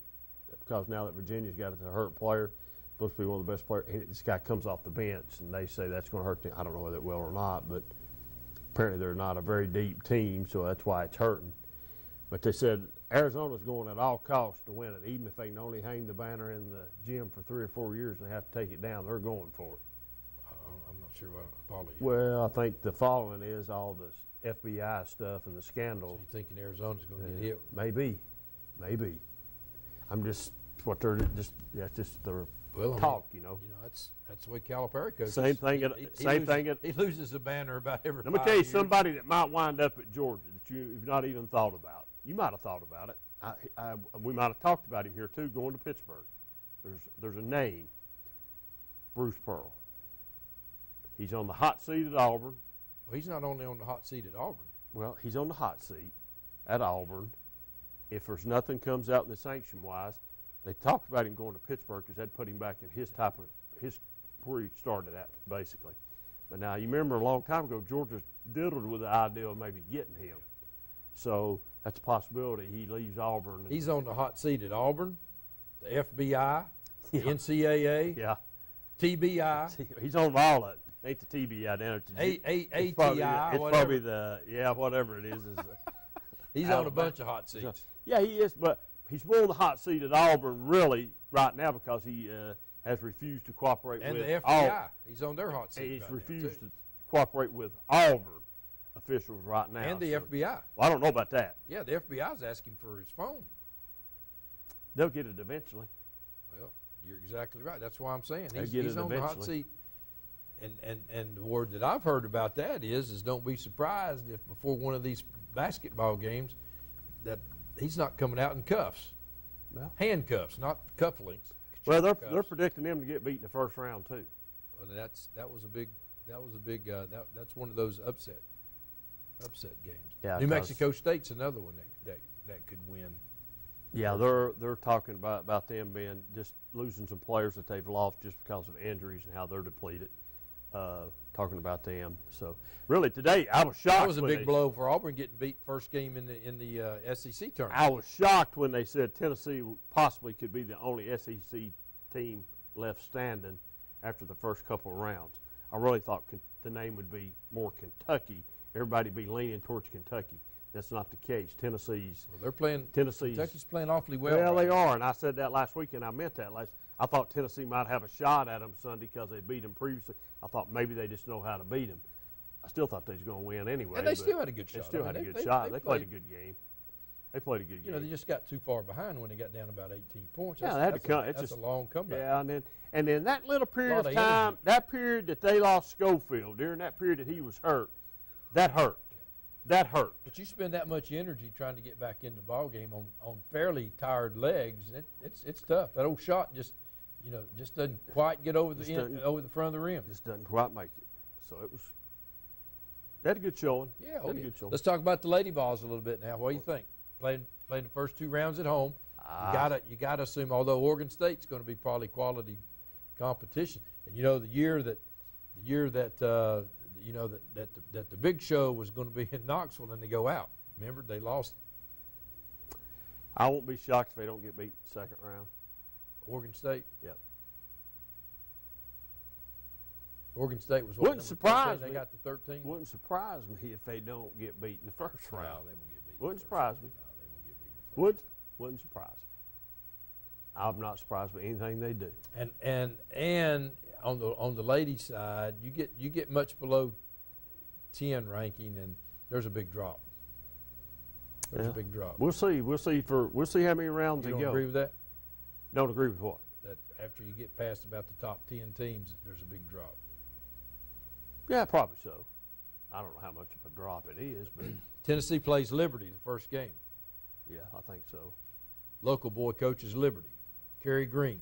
Speaker 5: because now that Virginia's got a hurt player, supposed to be one of the best players. This guy comes off the bench, and they say that's going to hurt them. I don't know whether it will or not, but apparently they're not a very deep team, so that's why it's hurting. But they said Arizona's going at all costs to win it, even if they can only hang the banner in the gym for 3 or 4 years and they have to take it down. They're going for it.
Speaker 2: I'm not sure I follow you.
Speaker 5: Well, I think the following is all the FBI stuff and the scandal.
Speaker 2: So you thinking Arizona's going to get hit?
Speaker 5: Maybe. I'm just that's just the
Speaker 2: Well,
Speaker 5: talk,
Speaker 2: that's the way Calipari coaches.
Speaker 5: Same thing
Speaker 2: He loses the banner about every.
Speaker 5: Let me
Speaker 2: 5
Speaker 5: tell you
Speaker 2: years.
Speaker 5: somebody that might wind up at Georgia that you've not even thought about. You might have thought about it. We might have talked about him here too, going to Pittsburgh. There's a name, Bruce Pearl. He's on the hot seat at Auburn.
Speaker 2: Well, he's not only on the hot seat at Auburn.
Speaker 5: Well, he's on the hot seat at Auburn. If there's nothing comes out in the sanction-wise, they talked about him going to Pittsburgh because they'd put him back in where he started at, basically. But now, you remember a long time ago, Georgia diddled with the idea of maybe getting him. So that's a possibility. He leaves Auburn.
Speaker 2: He's on the hot seat at Auburn, the FBI, the NCAA, TBI.
Speaker 5: He's on all of it. Ain't the TBI down at the
Speaker 2: ATI,
Speaker 5: probably the whatever it is.
Speaker 2: He's on a bunch of hot seats.
Speaker 5: Yeah, he is, but he's more on the hot seat at Auburn really right now because he has refused to cooperate
Speaker 2: And
Speaker 5: with
Speaker 2: the FBI. He's on their hot seat.
Speaker 5: He's
Speaker 2: right now,
Speaker 5: refused
Speaker 2: too.
Speaker 5: to cooperate with Auburn officials right now.
Speaker 2: And the FBI.
Speaker 5: Well, I don't know about that.
Speaker 2: Yeah, the FBI's asking for his phone.
Speaker 5: They'll get it eventually.
Speaker 2: Well, you're exactly right. That's why I'm saying
Speaker 5: They'll
Speaker 2: he's
Speaker 5: get it
Speaker 2: on the hot
Speaker 5: eventually.
Speaker 2: seat. And the word that I've heard about that is don't be surprised if before one of these basketball games that he's not coming out in cuffs.
Speaker 5: Well,
Speaker 2: handcuffs, not cufflinks.
Speaker 5: Well, they're predicting him to get beat in the first round too.
Speaker 2: Well, that was a big that's one of those upset games.
Speaker 5: Yeah,
Speaker 2: New Mexico State's another one that could win.
Speaker 5: Yeah, they're talking about them being just losing some players that they've lost just because of injuries and how they're depleted. Talking about them. So really today I was shocked.
Speaker 2: That was a big blow for Auburn getting beat first game in the SEC tournament.
Speaker 5: I was shocked when they said Tennessee possibly could be the only SEC team left standing after the first couple of rounds. I really thought the name would be more Kentucky. Everybody would be leaning towards Kentucky. That's not the case. Kentucky's
Speaker 2: Kentucky's playing awfully well.
Speaker 5: Well, they are, and I said that last week, and I meant that I thought Tennessee might have a shot at them Sunday because they beat them previously. I thought maybe they just know how to beat them. I still thought they was going to win anyway.
Speaker 2: And they still had a good shot.
Speaker 5: They still had a good shot. They played a good game. They played a good game.
Speaker 2: They just got too far behind when they got down about 18 points.
Speaker 5: Yeah,
Speaker 2: That's a long comeback.
Speaker 5: Yeah, and then that little period of time, that period that they lost Schofield, during that period that he was hurt, that hurt. That hurt.
Speaker 2: But you spend that much energy trying to get back in the ball game on fairly tired legs. It's tough. That old shot just doesn't quite get over the front of the rim.
Speaker 5: Just doesn't quite make it. So they had a good showing.
Speaker 2: Yeah,
Speaker 5: a good showing.
Speaker 2: Let's talk about the Lady Vols a little bit now. What do you think? Playing the first 2 rounds at home. You gotta assume, although Oregon State's going to be probably quality competition. And you know, the year that the big show was going to be in Knoxville, and they go out. Remember, they lost.
Speaker 5: I won't be shocked if they don't get beat in the second round.
Speaker 2: Oregon State.
Speaker 5: Yep.
Speaker 2: Oregon State was.
Speaker 5: Wouldn't surprise me.
Speaker 2: They got the 13.
Speaker 5: Wouldn't surprise me if they don't get beat in the first round.
Speaker 2: No, they won't get beat.
Speaker 5: Wouldn't surprise me.
Speaker 2: No, they won't get beat in the first.
Speaker 5: Wouldn't surprise me. I'm not surprised by anything they do.
Speaker 2: And on the ladies' side, you get much below 10 ranking, and there's a big drop. There's a big drop.
Speaker 5: We'll see. We'll see how many rounds
Speaker 2: You
Speaker 5: they
Speaker 2: don't
Speaker 5: go.
Speaker 2: agree with that?
Speaker 5: Don't agree with what?
Speaker 2: That after you get past about the top 10 teams, there's a big drop.
Speaker 5: Yeah, probably so. I don't know how much of a drop it is, but
Speaker 2: Tennessee plays Liberty the first game.
Speaker 5: yeah, I think so.
Speaker 2: Local boy coaches Liberty. Kerry Green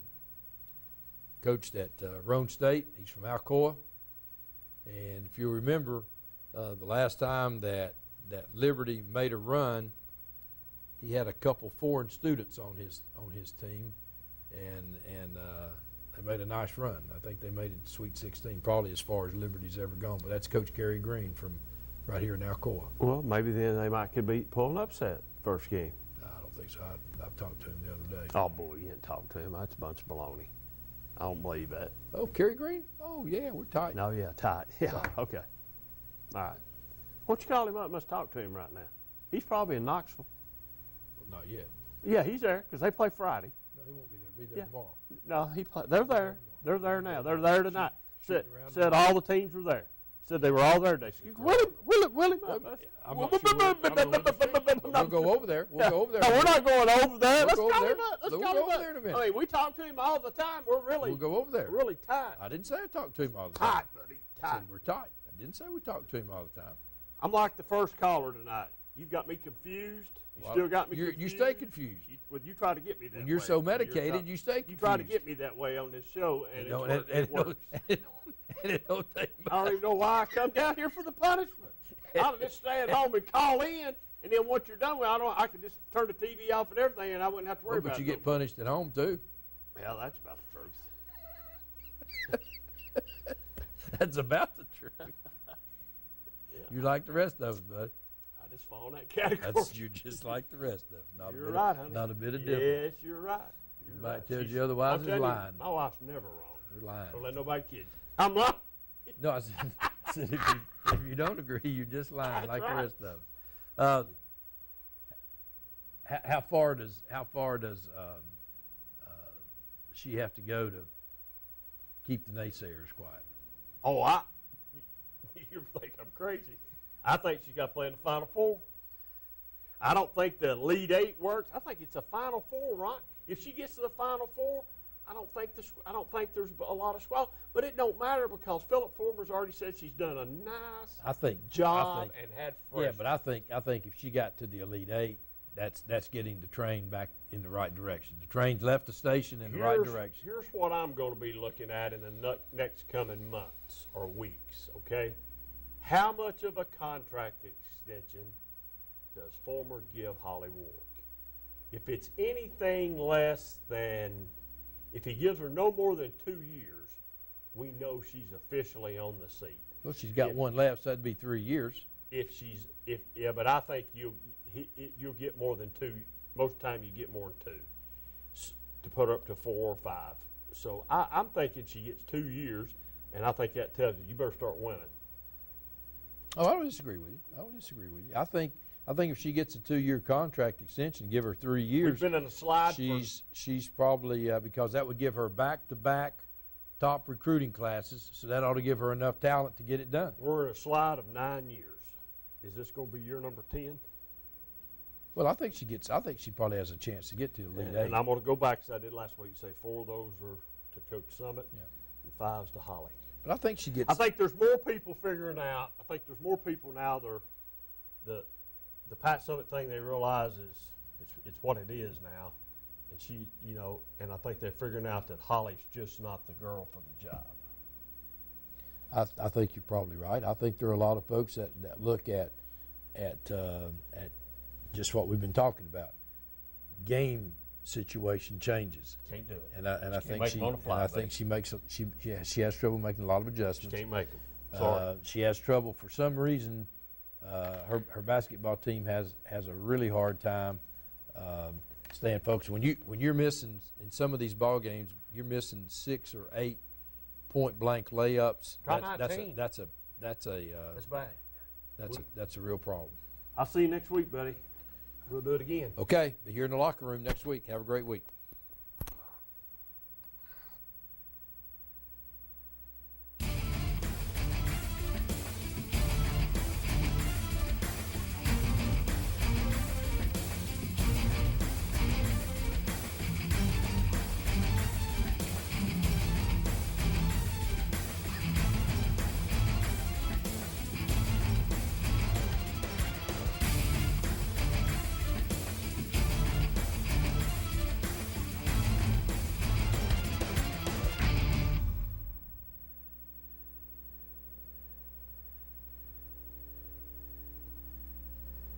Speaker 2: coached at Roan State. He's from Alcoa. And if you remember, the last time that Liberty made a run, he had a couple foreign students on his team, and they made a nice run. I think they made it to Sweet 16, probably as far as Liberty's ever gone. But that's Coach Kerry Green from right here in Alcoa.
Speaker 5: Well, maybe then they could pull an upset first game.
Speaker 2: I don't think so. I've talked to him the other day.
Speaker 5: Oh boy, you didn't talk to him. That's a bunch of baloney. I don't believe that.
Speaker 2: Oh, Kerry Green? Oh yeah, we're tight.
Speaker 5: No, yeah, tight. Yeah, okay. All right. Why don't you call him up? Must talk to him right now. He's probably in Knoxville.
Speaker 2: Well, not yet.
Speaker 5: Yeah, he's there because they play Friday.
Speaker 2: No, he won't be there. Be there tomorrow.
Speaker 5: No, they're there. They're there now. They're there tonight. Said all the teams were there. Said they were all there today. Will him up.
Speaker 2: I'm not sure. We'll go over there. We'll go over there.
Speaker 5: No, we're not going over there. Let's
Speaker 2: We'll go
Speaker 5: call
Speaker 2: over
Speaker 5: him up. Let's
Speaker 2: there.
Speaker 5: call
Speaker 2: We'll
Speaker 5: him
Speaker 2: go
Speaker 5: up.
Speaker 2: over there in a minute.
Speaker 5: I mean, we talk to him all the time. We're really,
Speaker 2: We'll go over there.
Speaker 5: really tight.
Speaker 2: I didn't say I talked to him all the time.
Speaker 5: Tight, buddy.
Speaker 2: I
Speaker 5: Tight.
Speaker 2: said we're tight. I didn't say we talked to him all the time.
Speaker 5: I'm like the first caller tonight. You've got me confused. You
Speaker 2: Well,
Speaker 5: still got me
Speaker 2: you
Speaker 5: confused.
Speaker 2: stay confused.
Speaker 5: You try to get me that
Speaker 2: When you're
Speaker 5: way.
Speaker 2: so medicated, you stay confused.
Speaker 5: You try to get me that way on this show, and it works.
Speaker 2: And it don't take much.
Speaker 5: I don't even know why I come down here for the punishment. I'll just stay at home and call in, and then once you're done with it, I can just turn the TV off and everything, and I wouldn't have to worry about it.
Speaker 2: But you get punished at home, too.
Speaker 5: Well, that's about the truth.
Speaker 2: That's about the truth.
Speaker 5: Yeah.
Speaker 2: You're like the rest of us, buddy.
Speaker 5: I just fall in that category.
Speaker 2: You're just like the rest of us.
Speaker 5: You're right, honey.
Speaker 2: Not a bit of difference.
Speaker 5: Yes, you're right.
Speaker 2: Everybody tells you otherwise is lying.
Speaker 5: My wife's never wrong.
Speaker 2: They're lying.
Speaker 5: Don't let nobody kid you. I'm lying.
Speaker 2: No, I said if you don't agree, you're just lying like the rest of us. How far does she have to go to keep the naysayers quiet?
Speaker 5: Oh, you think I'm crazy. I think she's got to play in the Final Four. I don't think the Elite Eight works. I think it's a Final Four, right? If she gets to the Final Four, I don't think there's a lot of squad. But it don't matter because Philip Fulmer's already said she's done a nice job and had fresh.
Speaker 2: Yeah, but I think if she got to the Elite Eight, that's getting the train back in the right direction. The train's left the station in the right direction.
Speaker 5: Here's what I'm going to be looking at in the next coming months or weeks, okay? How much of a contract extension does Fulmer give Holly Warwick? If it's anything less than, if he gives her no more than 2 years, we know she's officially on the seat.
Speaker 2: Well, she's got one left, so that'd be 3 years.
Speaker 5: But I think you'll get more than 2. Most of the time you get more than 2 to put her up to 4 or 5. So I'm thinking she gets 2 years, and I think that tells you better start winning.
Speaker 2: Oh, I don't disagree with you. I think if she gets a 2-year contract extension, give her 3 years.
Speaker 5: We've been in a slide.
Speaker 2: She's probably because that would give her back-to-back top recruiting classes, so that ought to give her enough talent to get it done.
Speaker 5: We're in a slide of 9 years. Is this going to be year number 10?
Speaker 2: Well, I think she probably has a chance to get to the Elite Eight.
Speaker 5: And I'm going to go back as I did last week and say 4 of those are to Coach Summit, and 5's to Holly.
Speaker 2: But I think she gets.
Speaker 5: I think there's more people figuring out. I think there's more people now. The Pat Summit thing, they realize it's what it is now, and she, and I think they're figuring out that Holly's just not the girl for the job.
Speaker 2: I think you're probably right. I think there are a lot of folks that look at just what we've been talking about, game situation changes.
Speaker 3: Can't do it.
Speaker 2: And I think
Speaker 3: make them on the fly,
Speaker 2: and I
Speaker 3: buddy.
Speaker 2: think she makes she has trouble making a lot of adjustments.
Speaker 3: Can't make them. Sorry.
Speaker 2: She has trouble for some reason. Her basketball team has a really hard time staying focused. When you're missing in some of these ball games, you're missing 6 or 8 point blank layups. That's
Speaker 3: bad.
Speaker 2: That's a real problem.
Speaker 3: I'll see you next week, buddy. We'll do it again.
Speaker 2: Okay, be here in the locker room next week. Have a great week.